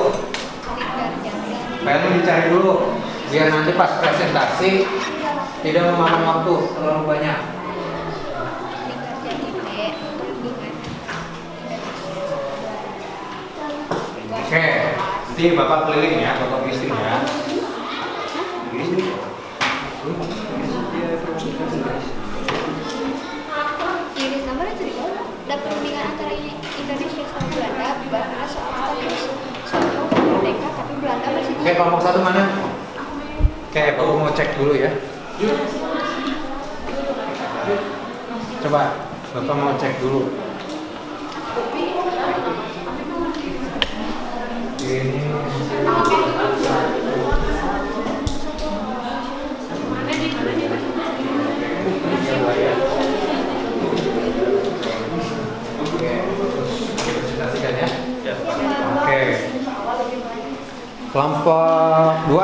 Filenya dicari dulu, biar nanti pas presentasi tidak memakan waktu terlalu banyak. Oke, nanti Bapak keliling ya, Bapak listing ya. Ini gambar itu di bawah. Dan perundingan antara Indonesia sama Belanda bahas soal status suatu merdeka, tapi Belanda masih Oke, kelompok satu mana? Oke, Bapak mau cek dulu ya. Coba, Bapak mau cek dulu. Ini presentasikan ya. Oke. Kelompok 2.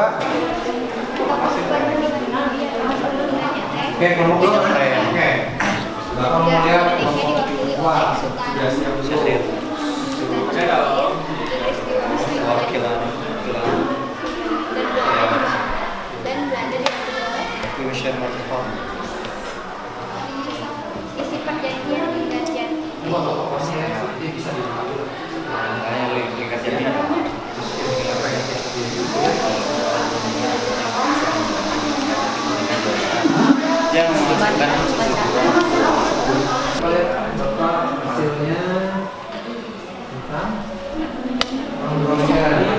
Oke, kelompok 2 mana ya? Oke. Bapak mau lihat kelompok 2. Sudah siap belum? Wakilan. dan Belanda di bawah. Fusion Multiple. Isi perjanjian hingga jati. Dia bisa dipakai. Makanya lingkar jadi. Yang memasukkan Kita lihat Bapak hasilnya tentang pemrograman.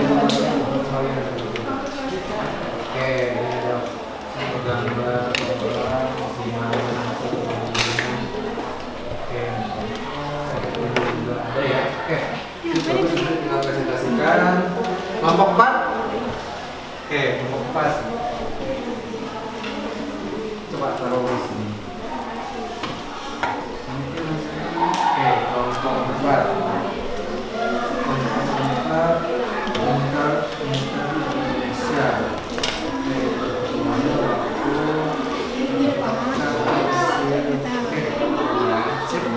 Oke, gambar ada ya. Oke, itu tinggal presentasikan. Kelompok 4. Oke, kelompok 4. Coba taruh di sini. Oke, kelompok 4. Indonesia.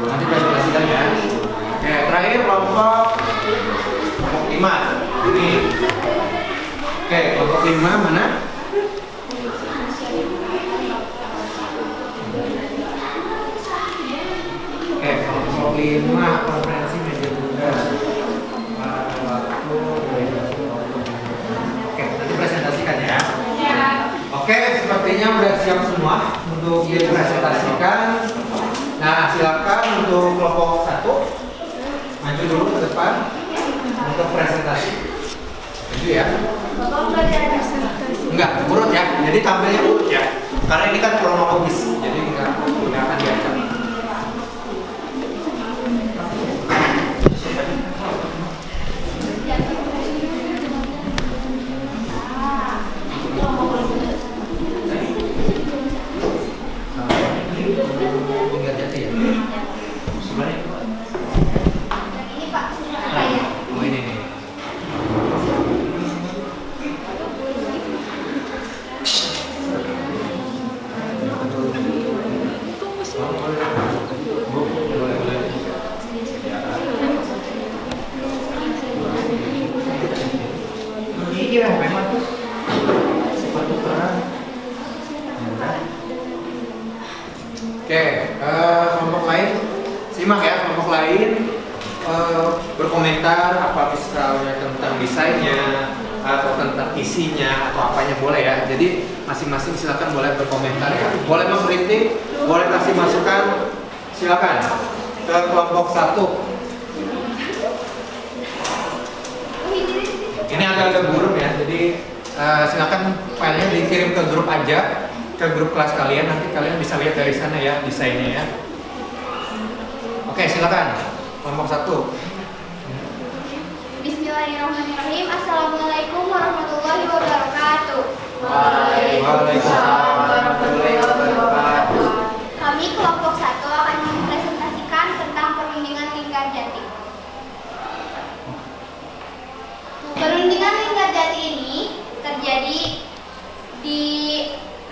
Nanti presentasikan ya. Oke, terakhir kelompok 5. Ini. Oke, kelompok 5 mana? Oke, kelompok 5 konferensi media bunda. Oke, nanti presentasikan ya. Oke, sepertinya sudah siap semua untuk dipresentasikan. Nah, silakan untuk kelompok 1 maju dulu ke depan untuk presentasi. Maju ya. Enggak, urut ya. Jadi tampilnya urut ya. Karena ini kan kronologis, jadi enggak akan diacak. Jadi iya memang tuh sepatu perang. Oke, kelompok lain simak ya, kelompok lain berkomentar apa misalnya tentang desainnya atau tentang isinya atau apanya boleh ya. Jadi masing-masing silakan boleh berkomentar ya. Boleh mengkritik, boleh kasih masukan, silakan. Ke kelompok 1. Ini agak-agak buruk ya. Jadi silakan filenya dikirim ke grup aja, ke grup kelas kalian. Nanti kalian bisa lihat dari sana ya desainnya ya. Oke, silakan. Kelompok 1. Bismillahirrahmanirrahim. Assalamualaikum warahmatullahi wabarakatuh. Waalaikumsalam warahmatullahi wabarakatuh. Kami kelompok 1 akan mempresentasikan tentang perundingan Linggarjati. Perundingan Linggarjati ini terjadi di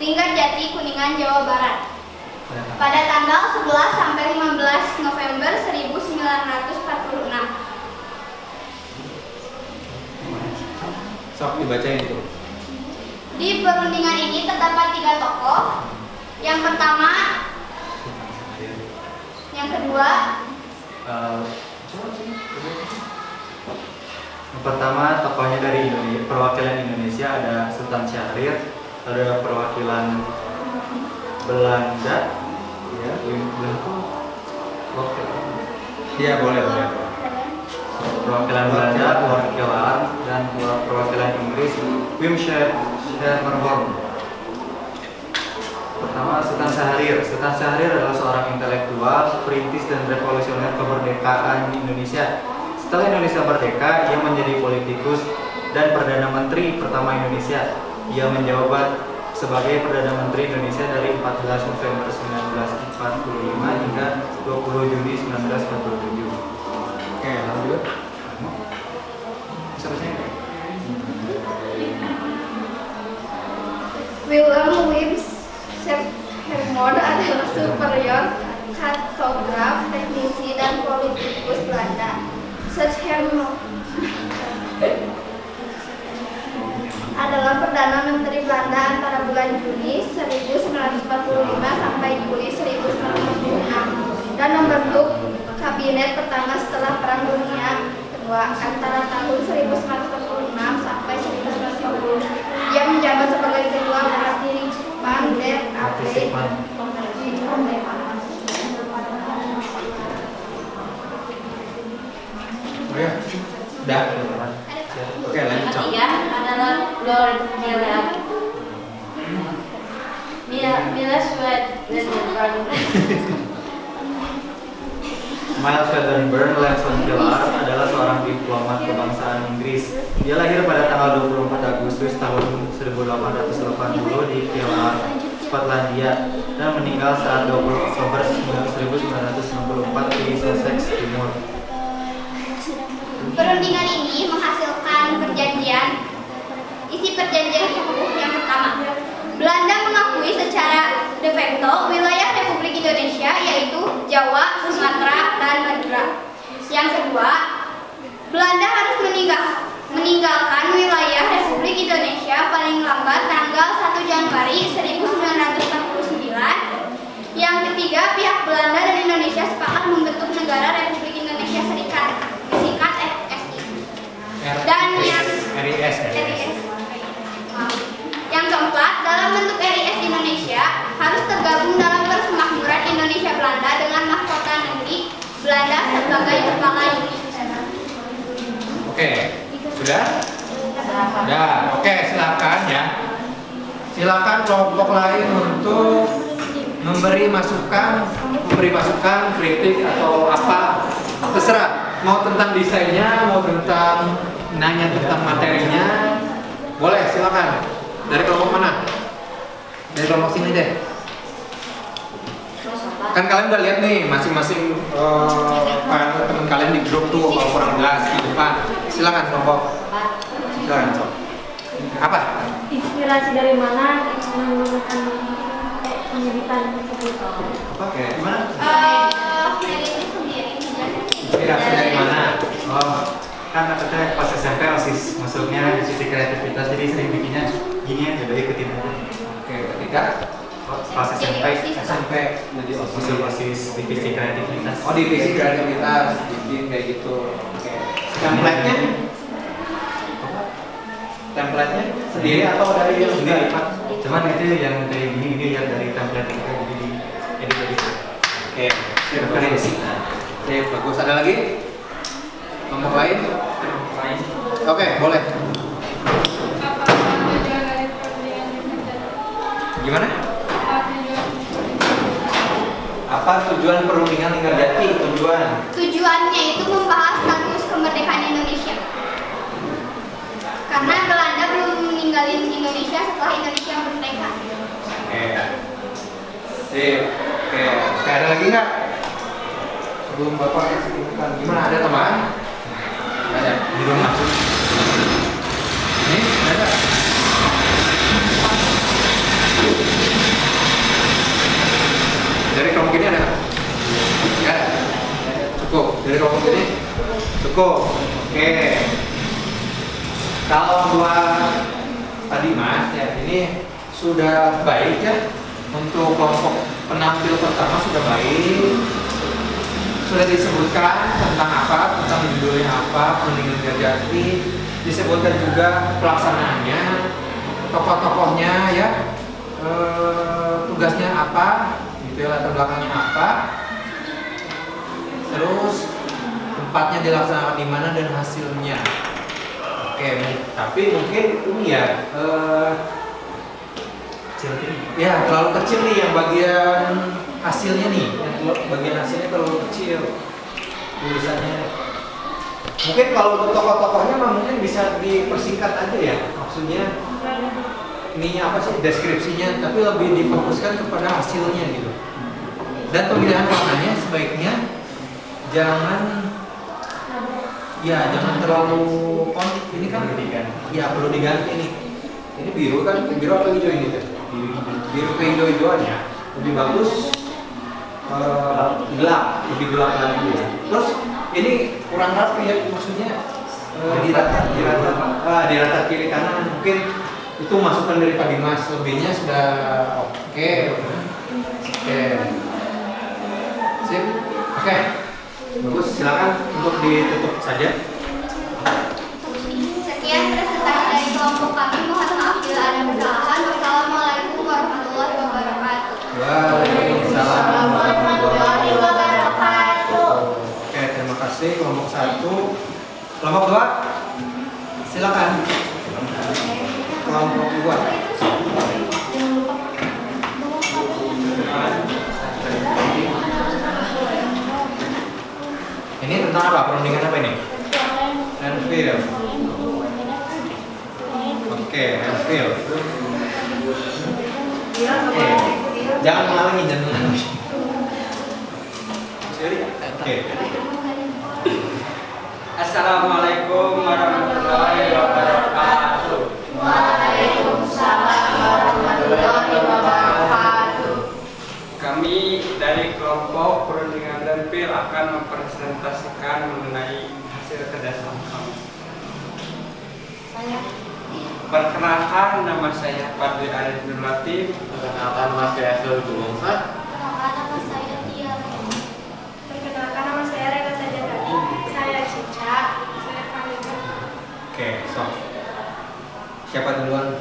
Linggarjati, Kuningan, Jawa Barat pada tanggal 11 sampai 15 November 1946. Sok dibacain itu. Di perundingan ini terdapat 3 tokoh. Yang pertama, yang kedua, Yang pertama tokohnya dari Indonesia, perwakilan Indonesia ada Sultan Syahrir, ada perwakilan Belanda, ya, Iya boleh. perwakilan Belanda, perwakilan dan perwakilan Inggris, Wim Schermerhorn. Pertama Sultan Syahrir. Sultan Syahrir adalah seorang intelektual, perintis dan revolusioner kemerdekaan Indonesia. Setelah Indonesia merdeka, ia menjadi politikus dan Perdana Menteri pertama Indonesia. Ia menjabat sebagai Perdana Menteri Indonesia dari 14 November 1945 hingga 20 Juni 1947. Oke, lanjut. Seterusnya. William Wim Schermerhorn adalah superior kartograf, teknisi, dan politikus Belanda. Schermerhorn adalah Perdana Menteri Belanda antara bulan Juni 1945 sampai Juli 1946 dan membentuk kabinet pertama setelah Perang Dunia Kedua antara tahun 1946 sampai 1950. Ia menjabat sebagai ketua Parlemen der Arbeit. Udah. Oke, lanjut. Sok. Ketiga adalah Lord Miles Wedderburn Lamson Pillar adalah seorang diplomat kebangsaan Inggris. Dia lahir pada tanggal 24 Agustus tahun 1880 di Pillar, Skotlandia, dan meninggal saat 20 Oktober 1994 di Sussex Timur. Perundingan ini menghasilkan perjanjian. Isi perjanjian itu yang pertama, Belanda mengakui secara de facto wilayah Republik Indonesia yaitu Jawa, Sumatera, dan Madura. Yang kedua, Belanda harus meninggalkan wilayah Republik Indonesia paling lambat tanggal 1 Januari 1949. Yang ketiga, pihak Belanda dan Indonesia sepakat membentuk negara Republik Indonesia Serikat, disingkat RSI. Dan yang RIS. Yang keempat, dalam bentuk RIS Indonesia harus tergabung dalam Persemakmuran Indonesia Belanda dengan mahkota negeri Belanda sebagai kepala unit. Oke, sudah? Sudah. Oke, silakan ya. Silakan kelompok lain untuk memberi masukan, kritik atau apa, terserah. Mau tentang desainnya, mau tentang nanya tentang materinya, boleh silakan. Dari kelompok mana? Dari kelompok sini deh. Kan kalian udah lihat nih masing-masing teman kalian di grup tuh kalau kurang jelas di depan. Silakan kelompok. Silakan Sob. Apa? Inspirasi dari mana menggunakan pendidikan tersebut? Apa kayak gimana? Dari ini sendiri Inspirasi dari mana? Oh, kan katanya pas SMP OSIS masuknya di fisika kreativitas, jadi sering bikinnya gini ya, udah ikutin aja. Oke, ketika Pas SMP, SMP jadi OSIS divisi kreativitas. Oh, divisi kreativitas, bikin kayak gitu. Oke. Template-nya? Template-nya sendiri atau dari yang Sendiri. Pak? Cuman itu yang kayak gini yang dari template kita jadi di edit. Oke, referensi. Oke, bagus. Ada lagi? Kelompok lain? Oke, boleh. Gimana? Apa tujuan perundingan Linggarjati? Tujuannya itu membahas status kemerdekaan Indonesia. Karena Belanda belum meninggalin Indonesia setelah Indonesia merdeka. Oke. Sip. Oke. Oke, ada lagi nggak? Sebelum Bapak sebutkan, gimana? Ada teman? Ada di rumah. Ini ada. Dari kelompok ini ada? Nggak ada. Cukup. Dari kelompok ini cukup. Oke. Kalau buat tadi Mas, ya ini sudah baik ya untuk kelompok penampil pertama sudah baik. Sudah disebutkan tentang apa, tentang judulnya apa, perundingan Linggarjati, disebutkan juga pelaksanaannya, tokoh-tokohnya ya, tugasnya apa, gitu ya, latar belakangnya apa, terus tempatnya dilaksanakan di mana dan hasilnya. Oke, tapi mungkin ini ya, ya terlalu kecil nih yang bagian hasilnya nih, yang bagian hasilnya terlalu kecil tulisannya. Mungkin kalau untuk tokoh-tokohnya mah mungkin bisa dipersingkat aja ya, maksudnya ininya apa sih deskripsinya, tapi lebih difokuskan kepada hasilnya gitu. Dan pemilihan warnanya sebaiknya jangan terlalu konflik. Ini kan ya perlu diganti nih. Ini biru kan, biru atau hijau ini tuh? Biru ke hijau-hijauan ya. Lebih bagus gelap, lebih gelap lagi ya. Terus ini kurang rapi ya, maksudnya di rata kiri kanan. Mungkin itu masukan dari Pak Dimas, lebihnya sudah oke. Sip. Oke. Bagus, silakan untuk ditutup saja. Sekian presentasi dari kelompok kami. Mohon maaf bila ada kesalahan. Wassalamualaikum warahmatullahi wabarakatuh. Waalaikumsalam warahmatullahi wabarakatuh. Oke, terima kasih kelompok 1. Kelompok 2, silakan. Kelompok 2. Ini tentang apa? Perundingan apa ini? Landfill. Oke, landfill. Jangan mengalangi, jangan mengalangi. Oke. Assalamualaikum warahmatullahi wabarakatuh. Waalaikumsalam warahmatullahi wabarakatuh. Kami dari kelompok perundingan Landfill akan mempresentasikan mengenai hasil kerjasama kami. Perkenalkan, nama saya Fadli Arif Nur Latif. Perkenalkan Mas Yasir Julungsa. Perkenalkan nama saya Tia. Perkenalkan nama saya Renata Jatani. Saya Cica. Saya Farida. Oke, so. Siapa duluan?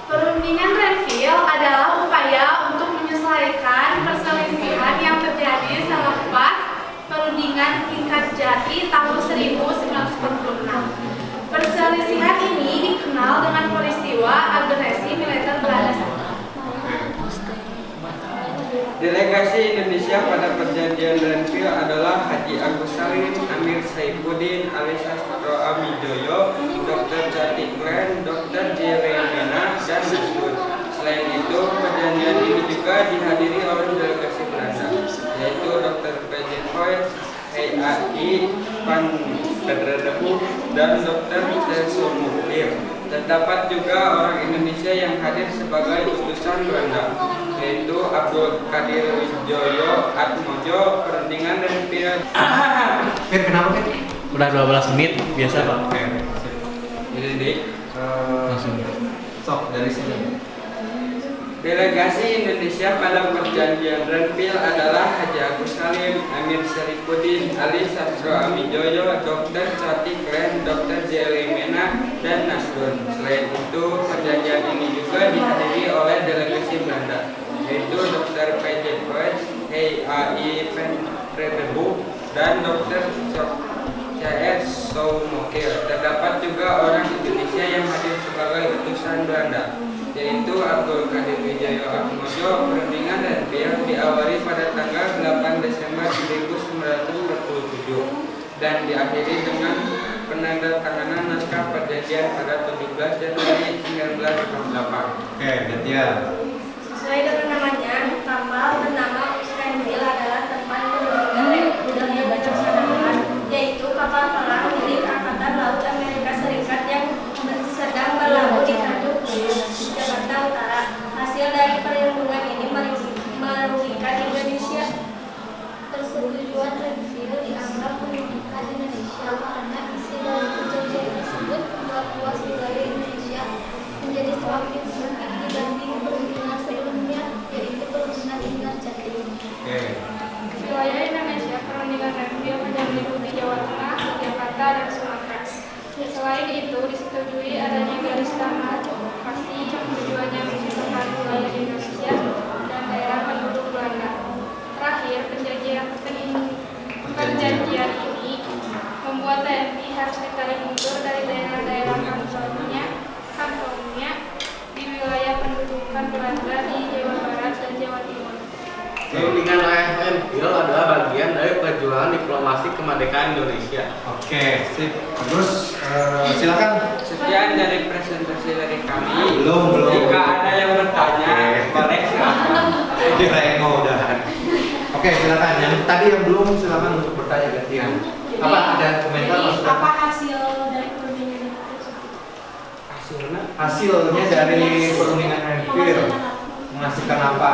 Perundingan Landfill adalah upaya untuk menyelesaikan perselisihan yang terjadi selepas perundingan Linggarjati tahun 1946. Perselisihan ini dikenal dengan peristiwa agresi militer Belanda. Delegasi Indonesia pada perjanjian Landfill adalah Haji Agus Salim, Amir Saifuddin, Ali Sastro Amijoyo, Dr. Jati Glenn, Dr. Jeremina, dan Nasrud. Selain itu, perjanjian ini juga dihadiri oleh delegasi Belanda, yaitu Dr. P.J. Voigt, HAI, Van Pedredebu, dan Dr. Teso Muhlir. Terdapat juga orang Indonesia yang hadir sebagai utusan Belanda, yaitu Abdul Qadir Wijoyo Atmojo, perundingan Landfill. Fir, kenapa Fir? Udah 12 menit biasa Pak. Oke. Jadi Langsung. Sok dari sini. delegasi Indonesia pada perjanjian Renville adalah Haji Agus Salim, Amir Syarifuddin, Ali Sastro Amijoyo, Dr. Cati Klen, Dr. Jelly Mena, dan Nasrun. Selain itu, perjanjian ini juga dihadiri oleh delegasi Belanda, yaitu Dr. P.J. Koets, H.A.I. Van Vredenburg, dan Dr. C.S. Soumokil. Terdapat juga orang Indonesia yang hadir sebagai utusan Belanda, yaitu Abdul Qadir Wijaya Atmojo. Perundingan Renville diawali pada tanggal 8 Desember 1947 dan diakhiri dengan penandatanganan naskah perjanjian pada 17 Januari 1948. Oke, gantian. Sesuai dengan namanya, kapal bernama Renville adalah tempat penunjukkan yang dilaksanakan, yaitu kapal perang milik Angkatan Laut Amerika Serikat yang sedang berlabuh di Tanjung Priok, Jakarta Utara. Hasil dari perlindungan ini merugikan Indonesia. Persetujuan Renville dianggap merugikan Indonesia karena isi dari perjanjian tersebut membuat luas wilayah Indonesia menjadi semakin sempit dibanding perundingan sebelumnya, yaitu perundingan Ingarjati. Oke. Wilayah Indonesia perundingan Renville hanya meliputi Jawa Tengah, Jakarta, dan Sumatera. Selain itu, disetujui adanya garis tanah pasti tujuannya memisahkan wilayah Indonesia dan daerah penduduk Belanda. Terakhir, perjanjian ini membuat TNI harus ditarik mundur dari daerah-daerah kantongnya di wilayah pendudukan Belanda di Jawa Barat dan Jawa Timur. Perundingan Renville adalah bagian dari perjuangan diplomasi kemerdekaan Indonesia. Oke, sip. Terus silakan. Sekian dari presentasi dari kami. Belum. Jika ada yang bertanya, boleh silakan. Kirain mau udahan. Oke, silakan. Yang tadi yang belum silakan untuk bertanya gantian. Apa ada komentar masukan? Apa hasil dari perundingan itu? Hasilnya Hasilnya dari perundingan Renville menghasilkan apa?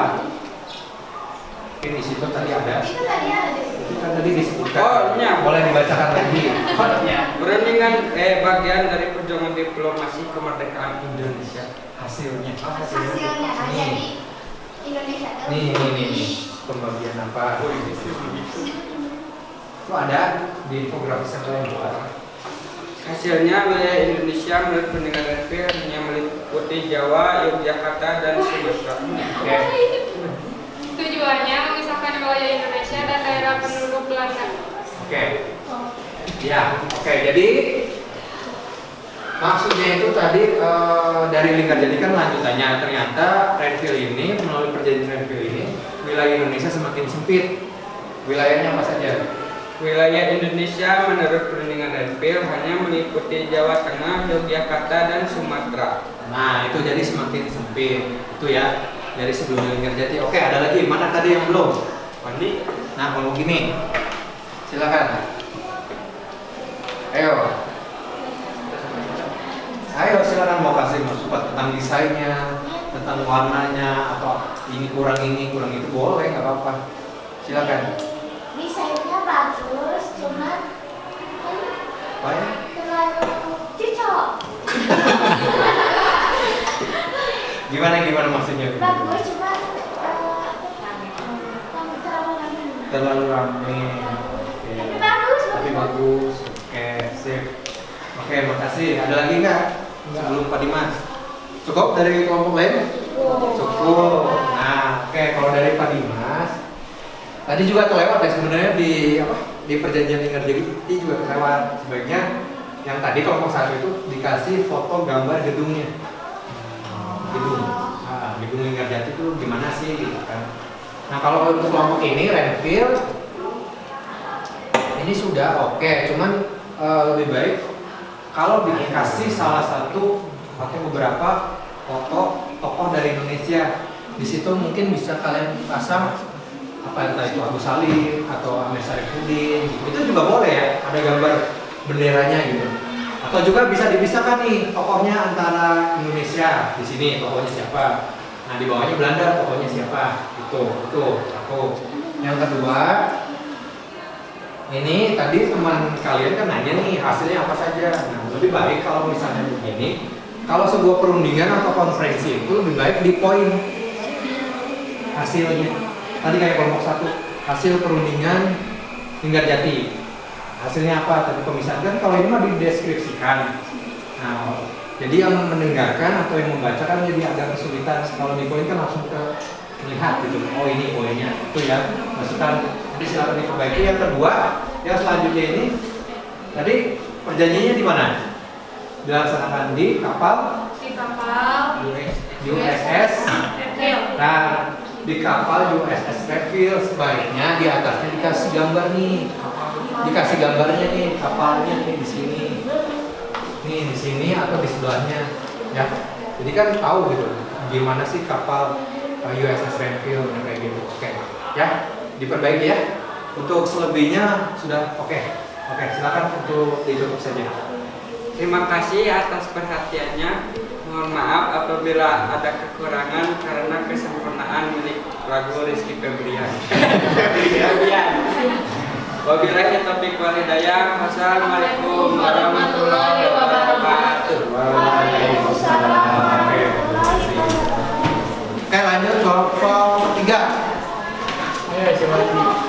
Mungkin di situ tadi ada. Itu tadi ada di situ. Itu kan tadi disebutkan. Oh, iya. Boleh dibacakan lagi. perundingan bagian dari perjuangan diplomasi kemerdekaan Indonesia. Hasilnya. Hasilnya ada di Indonesia. Nih. Pembagian apa? Itu ada di infografis yang lain buat. Hasilnya wilayah Indonesia menurut perundingan Renville hanya meliputi Jawa, Yogyakarta, dan Sumatera. Oke. Tujuannya memisahkan wilayah Indonesia dan daerah penduduk Belanda. Oke. Ya, oke. Jadi maksudnya itu tadi dari Linggarjati kan lanjutannya ternyata Renville ini melalui perjanjian Renville ini wilayah Indonesia semakin sempit. Wilayahnya apa saja? Wilayah Indonesia menurut perundingan Renville hanya meliputi Jawa Tengah, Yogyakarta, dan Sumatera. Nah, itu jadi semakin sempit. Itu ya dari sebelum Linggarjati. Oke, ada lagi. Mana tadi yang belum? Wandi, Nah, kalau gini, silakan. Ayo silakan mau kasih masukan tentang desainnya, tentang warnanya, atau ini kurang itu boleh, nggak apa-apa. Silakan. Desainnya bagus, cuma Apa ya? terlalu cocok. Gimana maksudnya? Bagus, cuma terlalu rame. Terlalu rame. Oke. Tapi bagus. Tapi bagus. Oke, sip. Oke, makasih. Ada lagi nggak? Sebelum Pak Dimas. Cukup dari kelompok lain? Cukup. Nah, oke. Kalau dari Pak Dimas, tadi juga kelewat ya sebenarnya di perjanjian Linggarjati juga kelewat. Sebaiknya yang tadi kelompok satu itu dikasih foto gambar gedungnya. Gedung. Nah, gedung Linggarjati itu gimana sih gitu kan. Nah, kalau untuk kelompok ini Renville ini sudah oke, cuman lebih baik kalau dikasih salah satu atau beberapa foto tokoh dari Indonesia. Di situ mungkin bisa kalian pasang apa entah itu Agus Salim atau Amir Syarifuddin. Itu juga boleh ya, ada gambar benderanya gitu. Atau juga bisa dipisahkan nih tokohnya antara Indonesia. Di sini tokohnya siapa? Nah, di bawahnya Belanda tokohnya siapa? Itu satu. Yang kedua, ini tadi teman kalian kan nanya nih hasilnya apa saja. Nah, lebih baik kalau misalnya begini, kalau sebuah perundingan atau konferensi itu lebih baik di poin hasilnya. Tadi kayak kelompok 1, hasil perundingan Linggarjati. Hasilnya apa? Tadi pemisahan kan kalau ini mah dideskripsikan. Nah, jadi yang mendengarkan atau yang membaca kan jadi agak kesulitan. Kalau di poin kan langsung melihat gitu. Oh ini poinnya. Itu ya masukan. Jadi silakan diperbaiki. Yang kedua, yang selanjutnya ini tadi perjanjiannya di mana? Dilaksanakan di kapal USS. Nah, di kapal USS Refill sebaiknya di atasnya dikasih gambar nih. Dikasih gambarnya nih kapalnya nih di sini. Nih di sini atau di sebelahnya ya. Jadi kan tahu gitu gimana sih kapal USS Refill kayak gitu. Oke. Ya, diperbaiki ya. Untuk selebihnya sudah oke. Oke, silakan untuk ditutup saja. Terima kasih atas perhatiannya. Mohon maaf apabila ada kekurangan karena kesempurnaan milik lagu Rizky Febrian. Wabillahi taufiq wal hidayah. Wassalamualaikum warahmatullahi wabarakatuh. Waalaikumsalam. Oke, lanjut soal 3. Ya, silakan.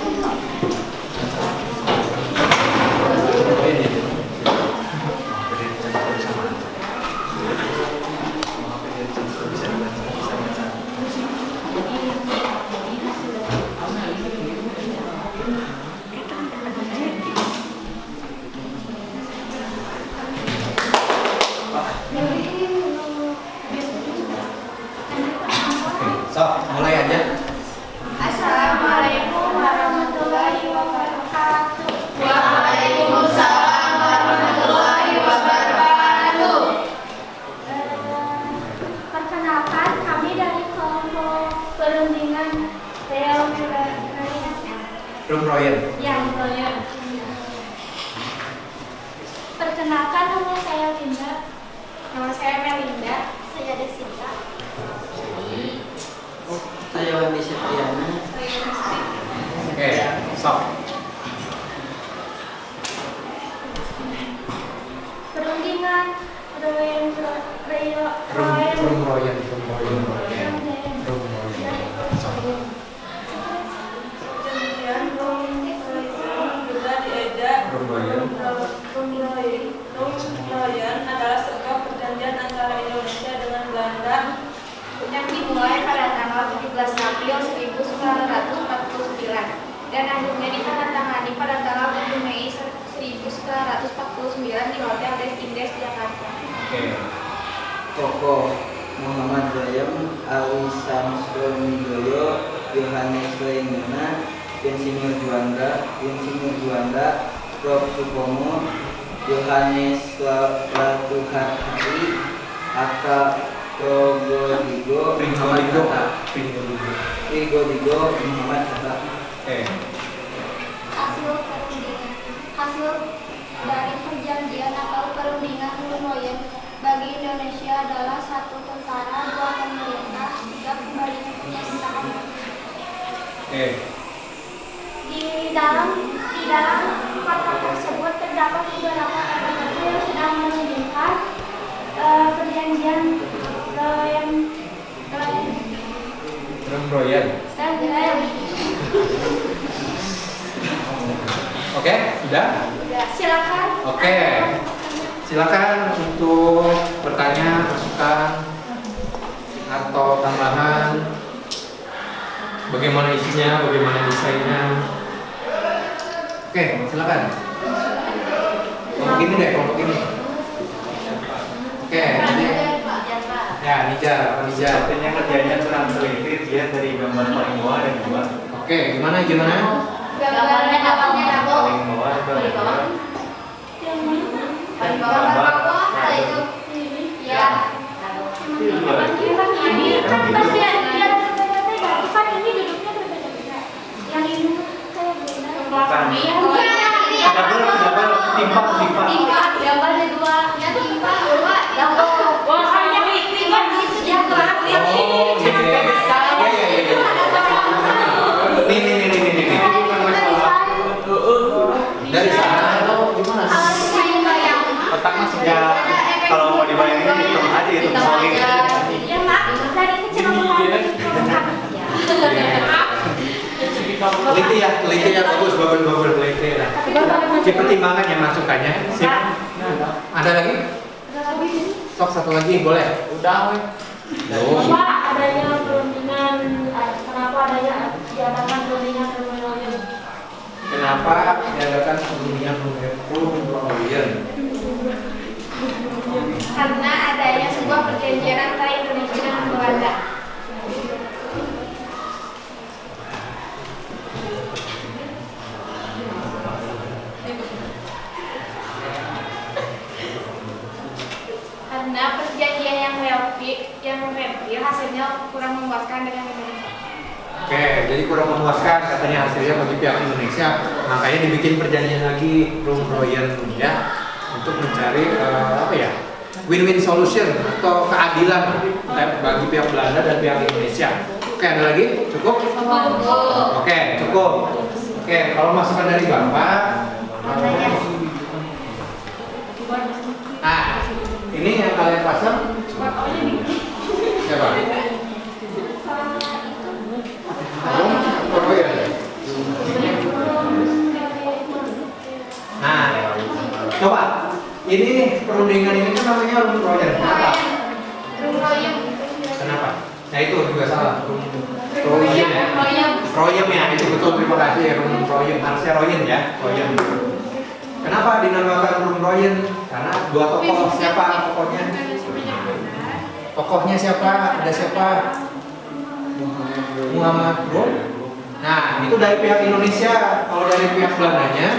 So, mulai aja. Assalamualaikum warahmatullahi wabarakatuh. Waalaikumsalam warahmatullahi wabarakatuh. Perkenalkan, kami dari kelompok perundingan Rumroyen. Perkenalkan, nama saya Linda. Nama saya Melinda. Saya Desinta. Saya Wandi Septiana. Oke, sok. Perundingan Rumroyen. Rumroyen adalah sebuah perjanjian antara Indonesia dengan Belanda yang dimulai pada tanggal 17 April 1949 dan akhirnya ditandatangani pada tanggal 7 Mei 1949 di Hotel Des Indes, Jakarta. Oke. Tokoh Muhammad Zayam, Ali Samsul Widoyo, Yohanes Leimuna, Insinyur Juanda, Prof. Supomo, Yohanes Latuhari, Aka Progodigo, Prigodigo, Muhammad Hatta. Oke. Hasil dari perjanjian atau perundingan Rumroyen bagi Indonesia adalah 1 tentara, 2 pemerintah, 3 kembalinya pemerintahan. Oke. Di dalam kata tersebut terdapat beberapa kata-kata yang sedang menunjukkan perjanjian Rumroyen. Oke, sudah? Silakan. Oke. Silakan untuk bertanya, masukan atau tambahan. Bagaimana isinya, bagaimana desainnya. Oke, silakan. Kelompok ini deh, kelompok ini. Oke, jadi ya, Nijar, apa Nijar? Sepertinya kerjanya kurang teliti dia dari gambar paling bawah dan dua. Oke, gimana? Gambarnya apa? Paling bawah itu ada dua. Paling bawah itu. Ya. Kan pas dia berbeda-beda. Kan ini duduknya berbeda-beda. Yang ini kayak gini. Double, timpa. Gambarnya 2. Ya timpa 2. Wah, hanya timpa gitu dia gerak lihat ini. Nih. Ya, kalau mau dibayangin hitung aja itu solid. Ya Mak, tadi itu cuma Teliti ya, bagus, teliti. Nah, dipertimbangkan ya masukannya. Sip. Ada lagi? Sok satu lagi boleh. Udah, Bapak, adanya perundingan, kenapa adanya diadakan perundingan terminologi? Kenapa diadakan perundingan Royan? Karena adanya sebuah perjanjian antara Indonesia dan Belanda. Karena perjanjian yang review hasilnya kurang memuaskan dengan Indonesia. Oke, jadi kurang memuaskan katanya hasilnya bagi pihak Indonesia, makanya dibikin perjanjian lagi Royan ya untuk mencari win-win solution atau keadilan bagi pihak Belanda dan pihak Indonesia. Oke, ada lagi? Cukup? Oke, cukup. Oke, kalau masukan dari Bapak, ini yang kalian pasang siapa? Nah, coba ini perundingan ini kan namanya Royan. Kenapa? Kenapa? Nah itu juga salah. Royan ya. Royan ya, itu betul, terima kasih. Royan, harusnya Royan ya. Royan. Kenapa dinamakan Royan? Karena dua tokoh, siapa tokohnya? Tokohnya siapa? Ada siapa? Muhammad Rum. Nah, itu dari pihak Indonesia. Kalau dari pihak Belandanya,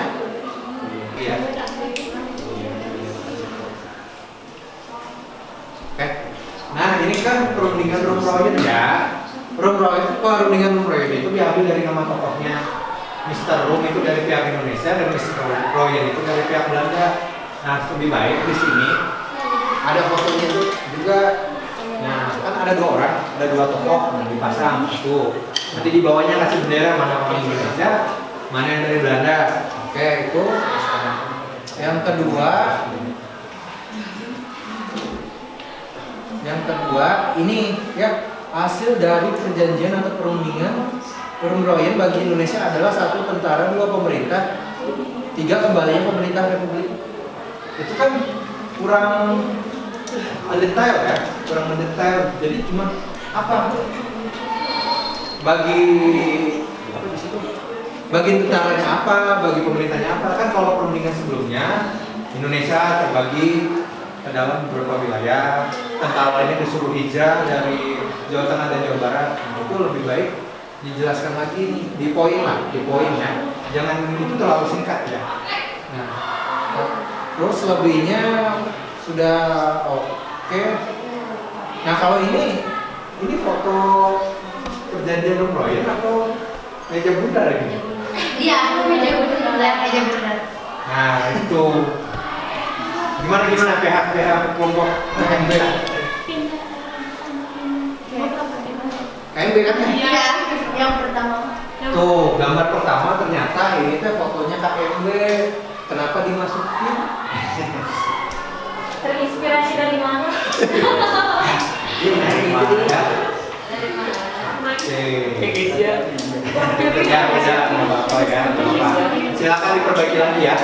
iya. Oke. Nah, ini kan perundingan Royan ya. Perundingan Royan itu diambil dari nama tokohnya. Mr. Rum itu dari pihak Indonesia dan Mr. Royan itu dari pihak Belanda. Nah, lebih baik di sini ada fotonya itu juga. Nah, kan ada dua orang, ada dua tokoh yang dipasang itu. Nanti di bawahnya kasih bendera mana orang Indonesia, mana yang dari Belanda. Oke, itu. Yang kedua ini ya hasil dari perjanjian atau perundingan Royan bagi Indonesia adalah 1 tentara, 2 pemerintah, 3 kembalinya pemerintah republik. Itu kan kurang mendetail ya, kurang mendetail. Jadi cuma apa bagi di situ? Bagi tentaranya apa, bagi pemerintahnya apa? Kan kalau perundingan sebelumnya Indonesia terbagi ke dalam beberapa wilayah, tentaranya disuruh hijrah dari Jawa Tengah dan Jawa Barat. Nah, itu lebih baik dijelaskan lagi nih, di poin ya. Jangan itu terlalu singkat ya. Nah, terus lebihnya sudah oke. Nah, kalau ini foto perjanjian Royan atau meja bundar ini? Iya, meja bundar. Nah, itu gimana pihak kelompok KMB? KMB kan? Iya, yang pertama. Tuh, gambar pertama ternyata ini tuh fotonya KMB. Kenapa dimasukin? Terinspirasi dari mana? Dari mana? Ya, udah, nggak apa-apa ya, nggak apa-apa. Silakan diperbaiki lagi ya.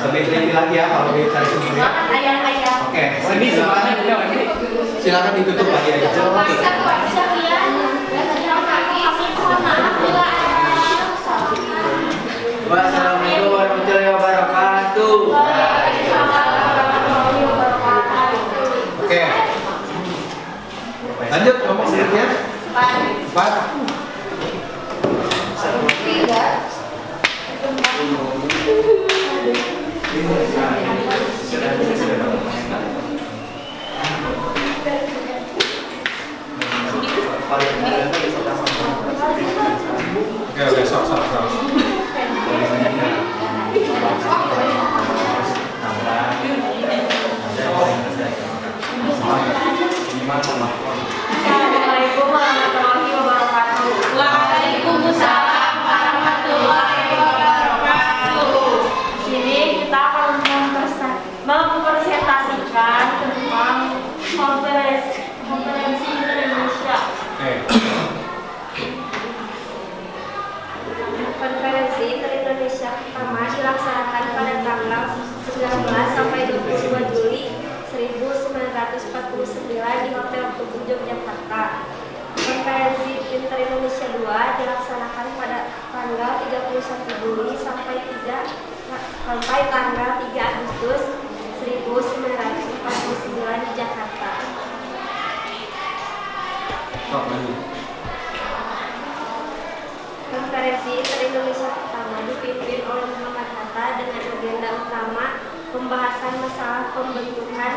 Lebih teliti lagi ya kalau dicari sendiri. Oke, sini silakan ditutup lagi aja. Wassalamualaikum warahmatullahi wabarakatuh. Oke. Lanjut kelompok selanjutnya. 4. Oke, sok. sampai 22 Juli 1949 di Hotel Tugu Yogyakarta. Konferensi Pinter Indonesia II dilaksanakan pada tanggal 31 Juli sampai tanggal 3 Agustus 1949 di Jakarta. Konferensi Pinter Indonesia pertama dipimpin oleh Muhammad Hatta dengan agenda utama pembahasan masalah pembentukan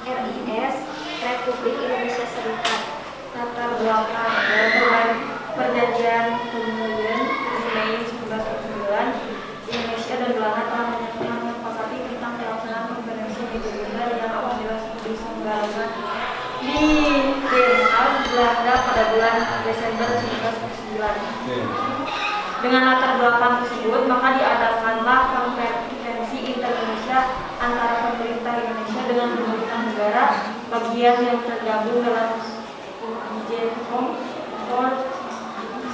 RIS Republik Indonesia Serikat. Latar belakang dalam perjanjian Kemudian Mei 1949, Indonesia dan Belanda telah menyepakati tentang pelaksanaan konferensi di Belanda yang apabila diselenggarakan di Denmark, Belanda pada bulan Desember 1949. Dengan latar belakang tersebut, maka diadakanlah konferensi Inter-Indonesia antara pemerintah Indonesia dengan pemerintah negara bagian yang tergabung dalam Genkom for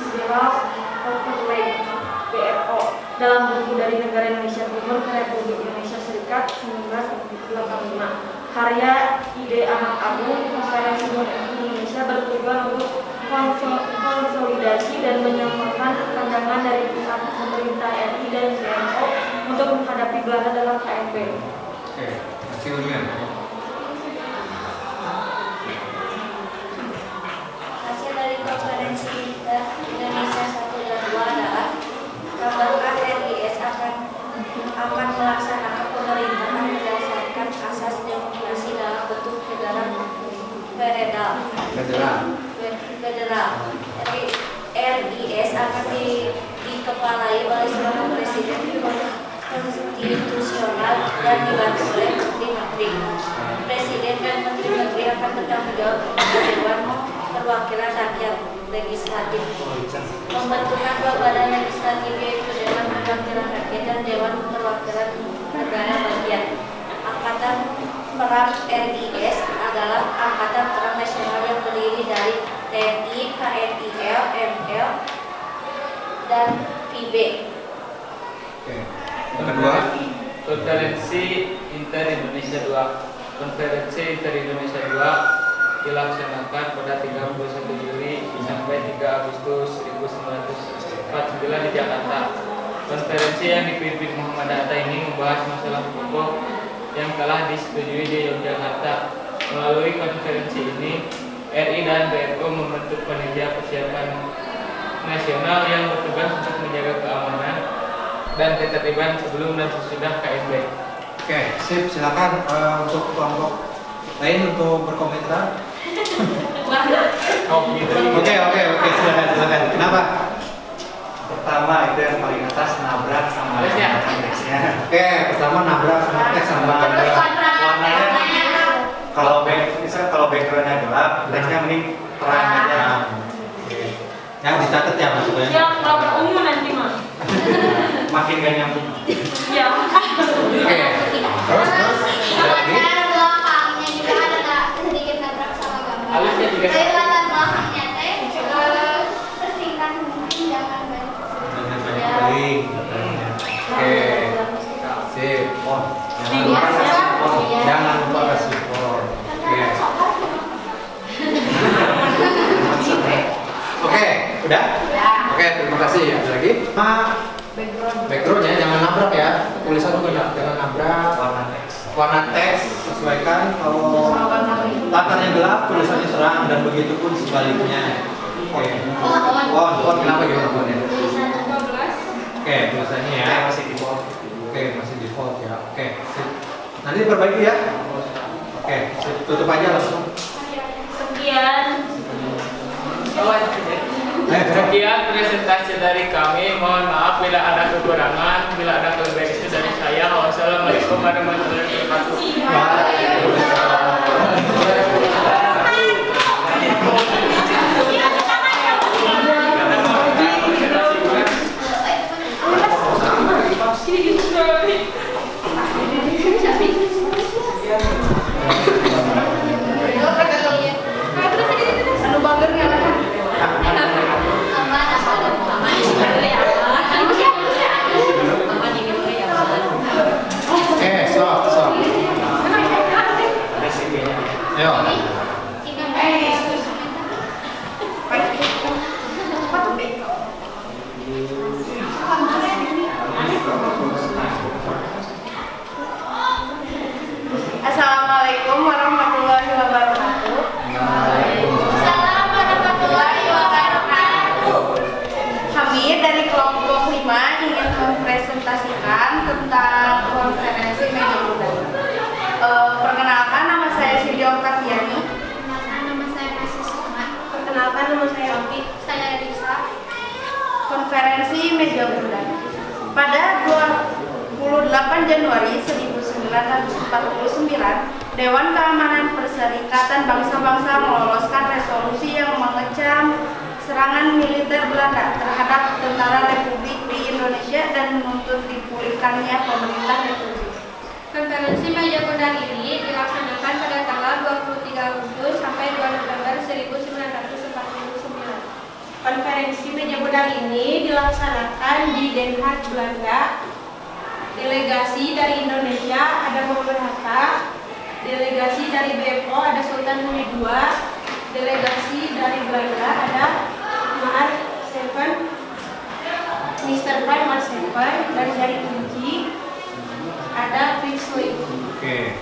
Federal Overlay BFO dalam buku dari negara Indonesia Timur ke Republik Indonesia Serikat 1985. Karya Ide Ahmad Agung, Konferensi Indonesia bertujuan untuk konsolidasi dan menyamakan pandangan dari pihak pemerintah RI dan BFO untuk menghadapi Belanda dalam KMP. Oke, hasilnya. Hasil dari konferensi Indonesia 1 dan 2 adalah kabarkan RIS akan melaksanakan pemerintahan berdasarkan asas demokrasi dalam bentuk federal. RIS akan dikepalai oleh seorang presiden konstitusional dan dibantu oleh menteri-menteri. Presiden dan menteri-menteri akan bertanggung jawab kepada Dewan Perwakilan Rakyat Legislatif. Pembentukan dua badan legislatif yaitu Dewan Perwakilan Rakyat dan Dewan Perwakilan Negara Bagian. Angkatan Perang RIS adalah angkatan perang nasional yang terdiri dari TNI, KNIL, ML, dan PIB. Oke. Yang kedua, Konferensi Inter Indonesia II. Konferensi Inter Indonesia II dilaksanakan pada 31 Juli sampai 3 Agustus 1949 di Jakarta. Konferensi yang dipimpin Muhammad Hatta ini membahas masalah pokok yang telah disetujui di Yogyakarta. Melalui konferensi ini, RI dan BFO membentuk panitia persiapan nasional yang bertugas untuk menjaga keamanan dan ketertiban sebelum dan sesudah KMB. oke, sip, silakan untuk kelompok lain untuk berkomentar. Oke, silakan. Kenapa? Pertama itu yang paling atas nabrak sama teksnya. Oke, pertama nabrak sama teks sama gambar. Warnanya kalau backgroundnya gelap, teksnya mending terang aja. Yang dicatat ya maksudnya. Yang berapa ungu nanti mah? Makin gak nyambung. Ya. Oke. Terus lagi. Latar belakangnya juga ada sedikit nabrak sama gambar. Alusnya juga. Dari latar belakangnya teh tersingkat mungkin jangan banyak. Paling. Oke. Sip. Jangan lupa kasih support. Oke, udah? Oke, terima kasih. Ada lagi? Backgroundnya jangan nabrak ya. Tulisan juga jangan nabrak. Warna teks sesuaikan. Kalau latarnya gelap, tulisannya terang dan begitu pun sebaliknya. Oke. On kenapa gimana onnya? Oke, tulisannya ya masih default. Oke, masih default ya. Oke, sip. Nanti diperbaiki ya. Oke, sip. Tutup aja langsung. Sekian. Sekian presentasi dari kami. Mohon maaf bila ada kekurangan, bila ada kelebihan itu dari saya. Wassalamualaikum warahmatullahi wabarakatuh. meja bulan. Pada 28 Januari 1949, Dewan Keamanan Perserikatan Bangsa-Bangsa meloloskan resolusi yang mengecam serangan militer Belanda terhadap tentara Republik di Indonesia dan menuntut dipulihkannya pemerintah Republik. Konferensi meja bulan ini dilaksanakan pada tanggal 23 Agustus sampai 2 November 1949. Konferensi meja bulan ini dilaksanakan di Den Haag, Belanda. Delegasi dari Indonesia ada Muhammad Hatta, delegasi dari BPO ada Sultan Hamid II, delegasi dari Belanda ada Maar Seven, Mr. Prime Maar Seven, dan dari Fiji ada Fritz Lee. Oke.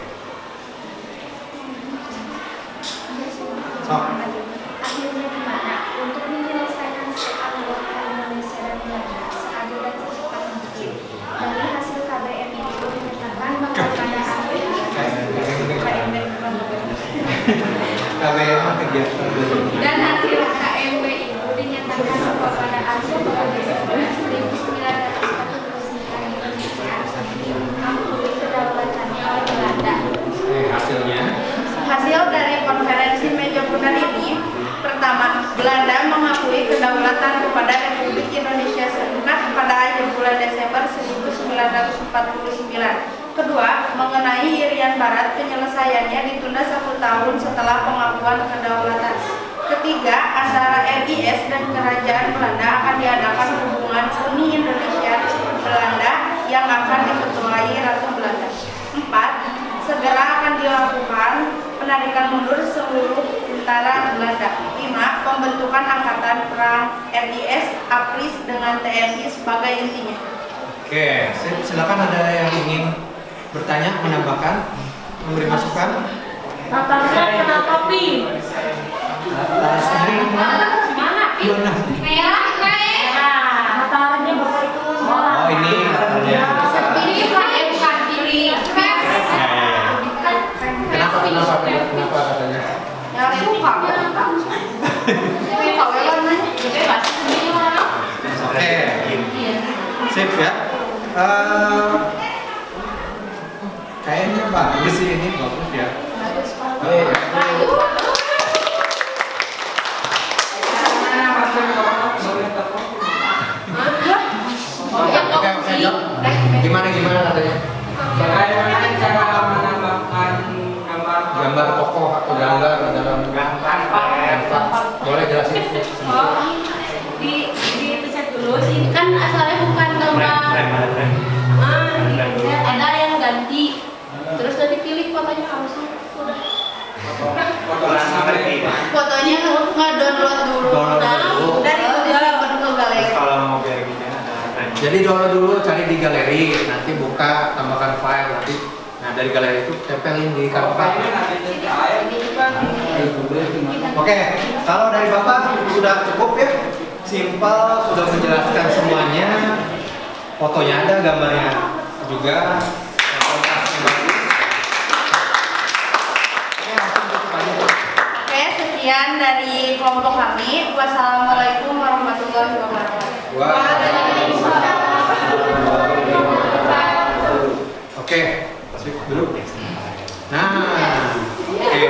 Akhirnya gimana? Untuk menyelesaikan soal lokal Indonesia dan Belanda seadil dan secepat mungkin. Dari hasil KBM itu dinyatakan bahwa pada akhir KBM kegiatan dan hasil KMW itu dinyatakan bahwa pada akhir bulan Desember 1949 Indonesia mengakui kedaulatannya oleh Belanda. hasilnya. Hasil dari konferensi meja bulan ini, pertama, Belanda mengakui kedaulatan kepada Republik Indonesia Serikat pada akhir bulan Desember 1949. Kedua, mengenai Irian Barat, penyelesaiannya ditunda 1 tahun setelah pengakuan kedaulatan. Ketiga, antara RIS dan Kerajaan Belanda akan diadakan hubungan Uni Indonesia Belanda yang akan diketuai Ratu Belanda. 4. Segera akan dilakukan penarikan mundur seluruh tentara Belanda. 5. Pembentukan Angkatan Perang RIS APRIS dengan TNI sebagai intinya. Oke, silakan ada yang ingin bertanya, menambahkan, memberi masukan. Atasnya kenapa pink? Atasnya Mana? Mana? Merah, Matanya bapak itu. Oh ini latarnya. Ini bukan pilih. Kenapa katanya? Ya suka. Oke, sip ya. Kayaknya bagus sih ini, bagus ya. Oke, Dok. Gimana katanya? Bagaimana cara menambahkan Gambar tokoh atau gambar dalam Canva. Boleh jelasin sedikit? Dipencet dulu sih. Kan asalnya bukan gambar. Ada yang ganti. Terus nanti pilih fotonya langsung. Fotonya nge-download dulu. Dan itu disimpan ke galeri. Kalau mau biar gitu ada. Jadi download dulu, cari di galeri, nanti buka, tambahkan file, nanti nah dari galeri itu tempelin di Canva. Oke, kalau dari Bapak sudah cukup ya, simpel, sudah menjelaskan semuanya, fotonya ada, gambarnya juga. Oke, langsung tutup aja. Oke, sekian dari kelompok kami. Wassalamualaikum warahmatullahi wabarakatuh. Oke, sip, duduk. Nah, oke.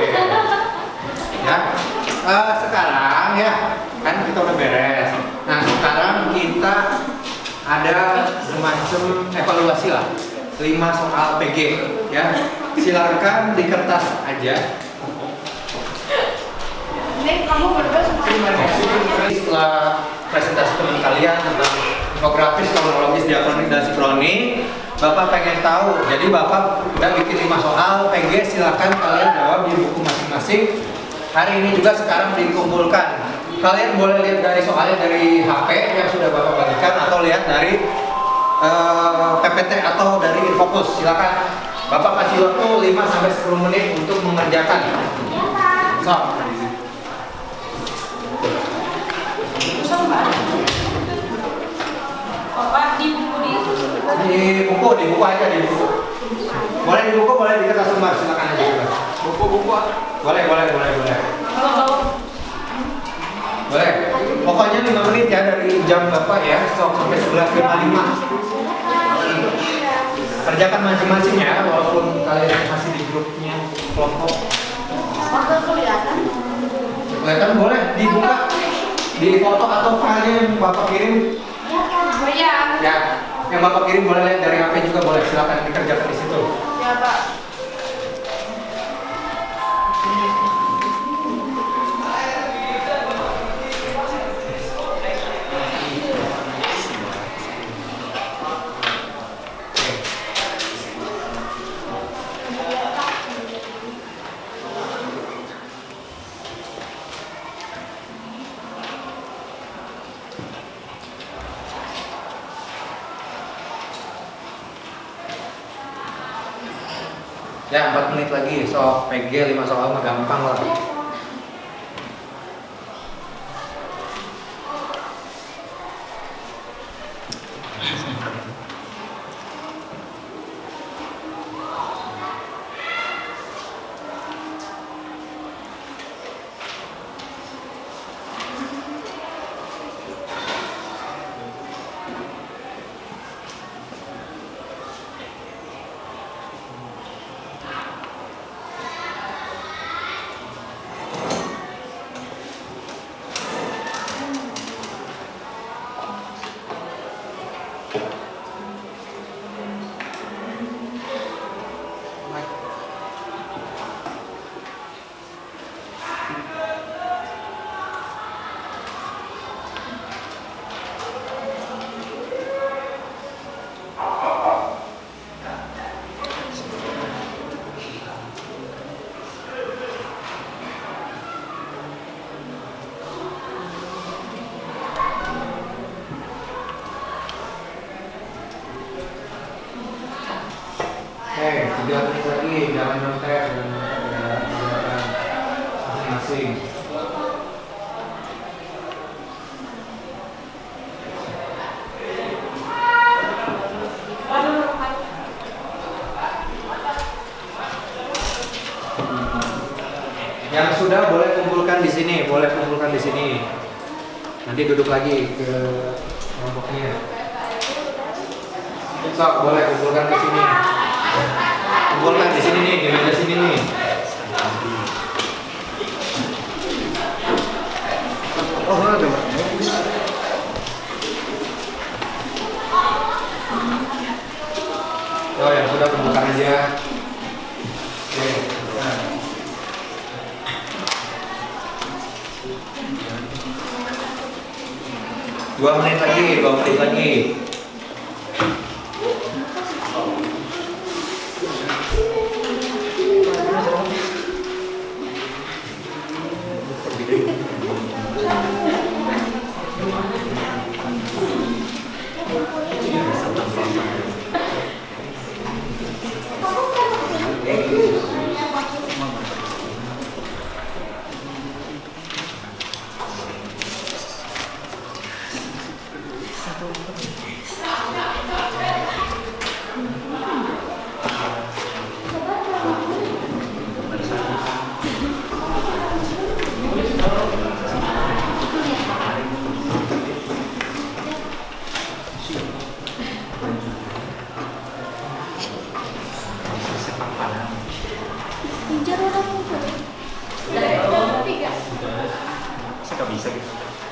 Ya, sekarang ya, kan kita udah beres. Nah, sekarang kita ada semacam evaluasi lah. 5 soal PG, ya. Silakan di kertas aja. Ini kamu berdua semua. Setelah presentasi teman kalian tentang infografis, kronologis, diakronik, dan sinkronik, Bapak pengen tahu. Jadi Bapak udah bikin 5 soal PG, silakan kalian jawab di buku masing-masing. Hari ini juga sekarang dikumpulkan. Kalian boleh lihat dari soalnya dari HP yang sudah Bapak bagikan, atau lihat dari PPT atau dari Infocus. Silakan. Bapak kasih waktu 5-10 menit untuk mengerjakan. So. Bapak di buku Di buku aja di buku. Boleh di buku, boleh di kertas lembar, silakan aja. Buku. Boleh. Boleh. Pokoknya 5 menit ya dari jam Bapak ya, sampai 11.55. Kerjakan masing-masing ya, walaupun kalian masih di grupnya kelompok. Waktu kelihatan. Kelihatan boleh dibuka di foto atau filenya yang Bapak kirim. Oh iya. Ya, yang Bapak kirim boleh lihat dari HP juga boleh, silakan dikerjakan di situ. Ya Pak. Ya, 4 menit lagi, so PG 5 soal mah gampang lah. Oke, 3 menit lagi, jangan nyontek, masing-masing. Yang sudah boleh kumpulkan di sini, boleh kumpulkan di sini. Nanti duduk lagi ke kelompoknya. Sok, boleh kumpulkan di sini. Kumpulkan di sini nih, di meja sini nih. Oh, ada. Oh, yang sudah kumpulkan aja. Oke. Nah. Dua menit lagi.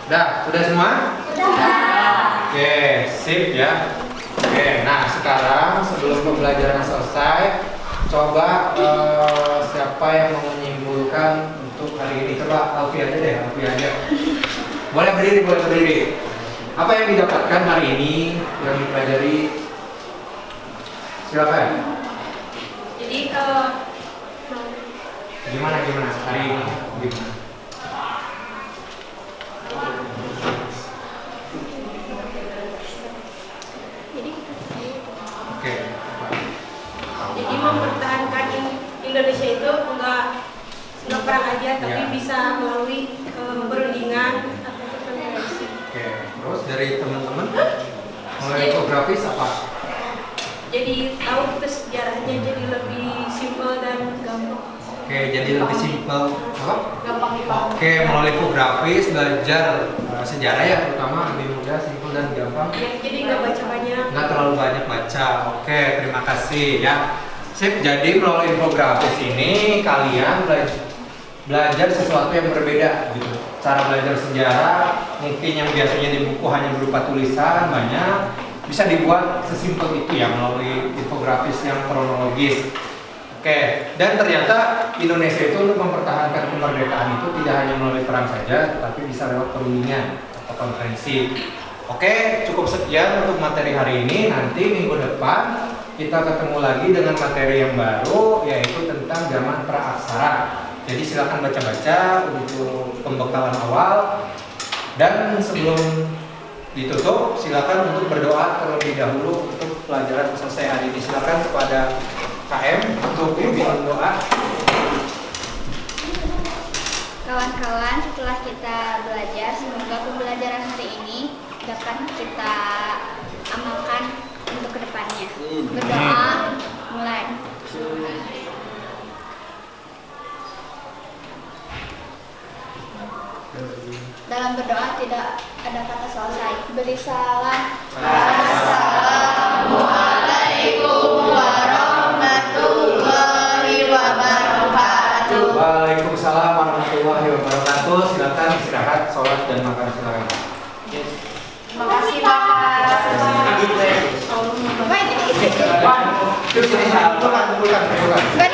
Dah, sudah semua? Oke, sip ya. Oke, nah sekarang sebelum pembelajaran selesai, coba siapa yang mau menyimpulkan untuk hari ini? Coba Alfi aja deh, Alfi aja. Boleh berdiri. Apa yang didapatkan hari ini yang dipelajari? Silakan. Jadi kalau Gimana hari ini? Gimana? Oke. jadi mempertahankan Indonesia itu enggak perang aja, tapi Ya. bisa melalui perundingan atau konferensi. Oke. Terus dari teman-teman mulai infografis apa? Jadi tahu kita sejarahnya jadi lebih simpel dan gampang. Oke, jadi lebih simpel. Apa? Gampang dipahami. Oke, melalui infografis belajar sejarah ya, terutama lebih mudah, simpel dan gampang. Jadi nggak baca banyak. Nggak terlalu banyak baca. Oke, terima kasih ya. Sip, jadi melalui infografis ini kalian belajar sesuatu yang berbeda gitu. Cara belajar sejarah mungkin yang biasanya di buku hanya berupa tulisan banyak, bisa dibuat sesimpel itu ya melalui infografis yang kronologis. Oke, dan ternyata Indonesia itu untuk mempertahankan kemerdekaan itu tidak hanya melalui perang saja, tapi bisa lewat perundingan atau konferensi. Oke, cukup sekian untuk materi hari ini. Nanti minggu depan kita ketemu lagi dengan materi yang baru, yaitu tentang zaman praaksara. Jadi silakan baca-baca untuk pembekalan awal. Dan sebelum ditutup, silakan untuk berdoa terlebih dahulu untuk pelajaran selesai hari ini. Silakan kepada KM untuk pimpin doa. Kawan-kawan, setelah kita belajar, semoga pembelajaran hari ini dapat kita amalkan untuk kedepannya. Berdoa, mulai. Dalam berdoa tidak ada kata selesai. Beri salam. Assalamualaikum warahmatullahi wabarakatuh. Waalaikumsalam warahmatullahi wabarakatuh. Silakan istirahat, sholat dan makan silakan. Terima kasih Bapak. Bapak ini. Terus ini kumpulkan.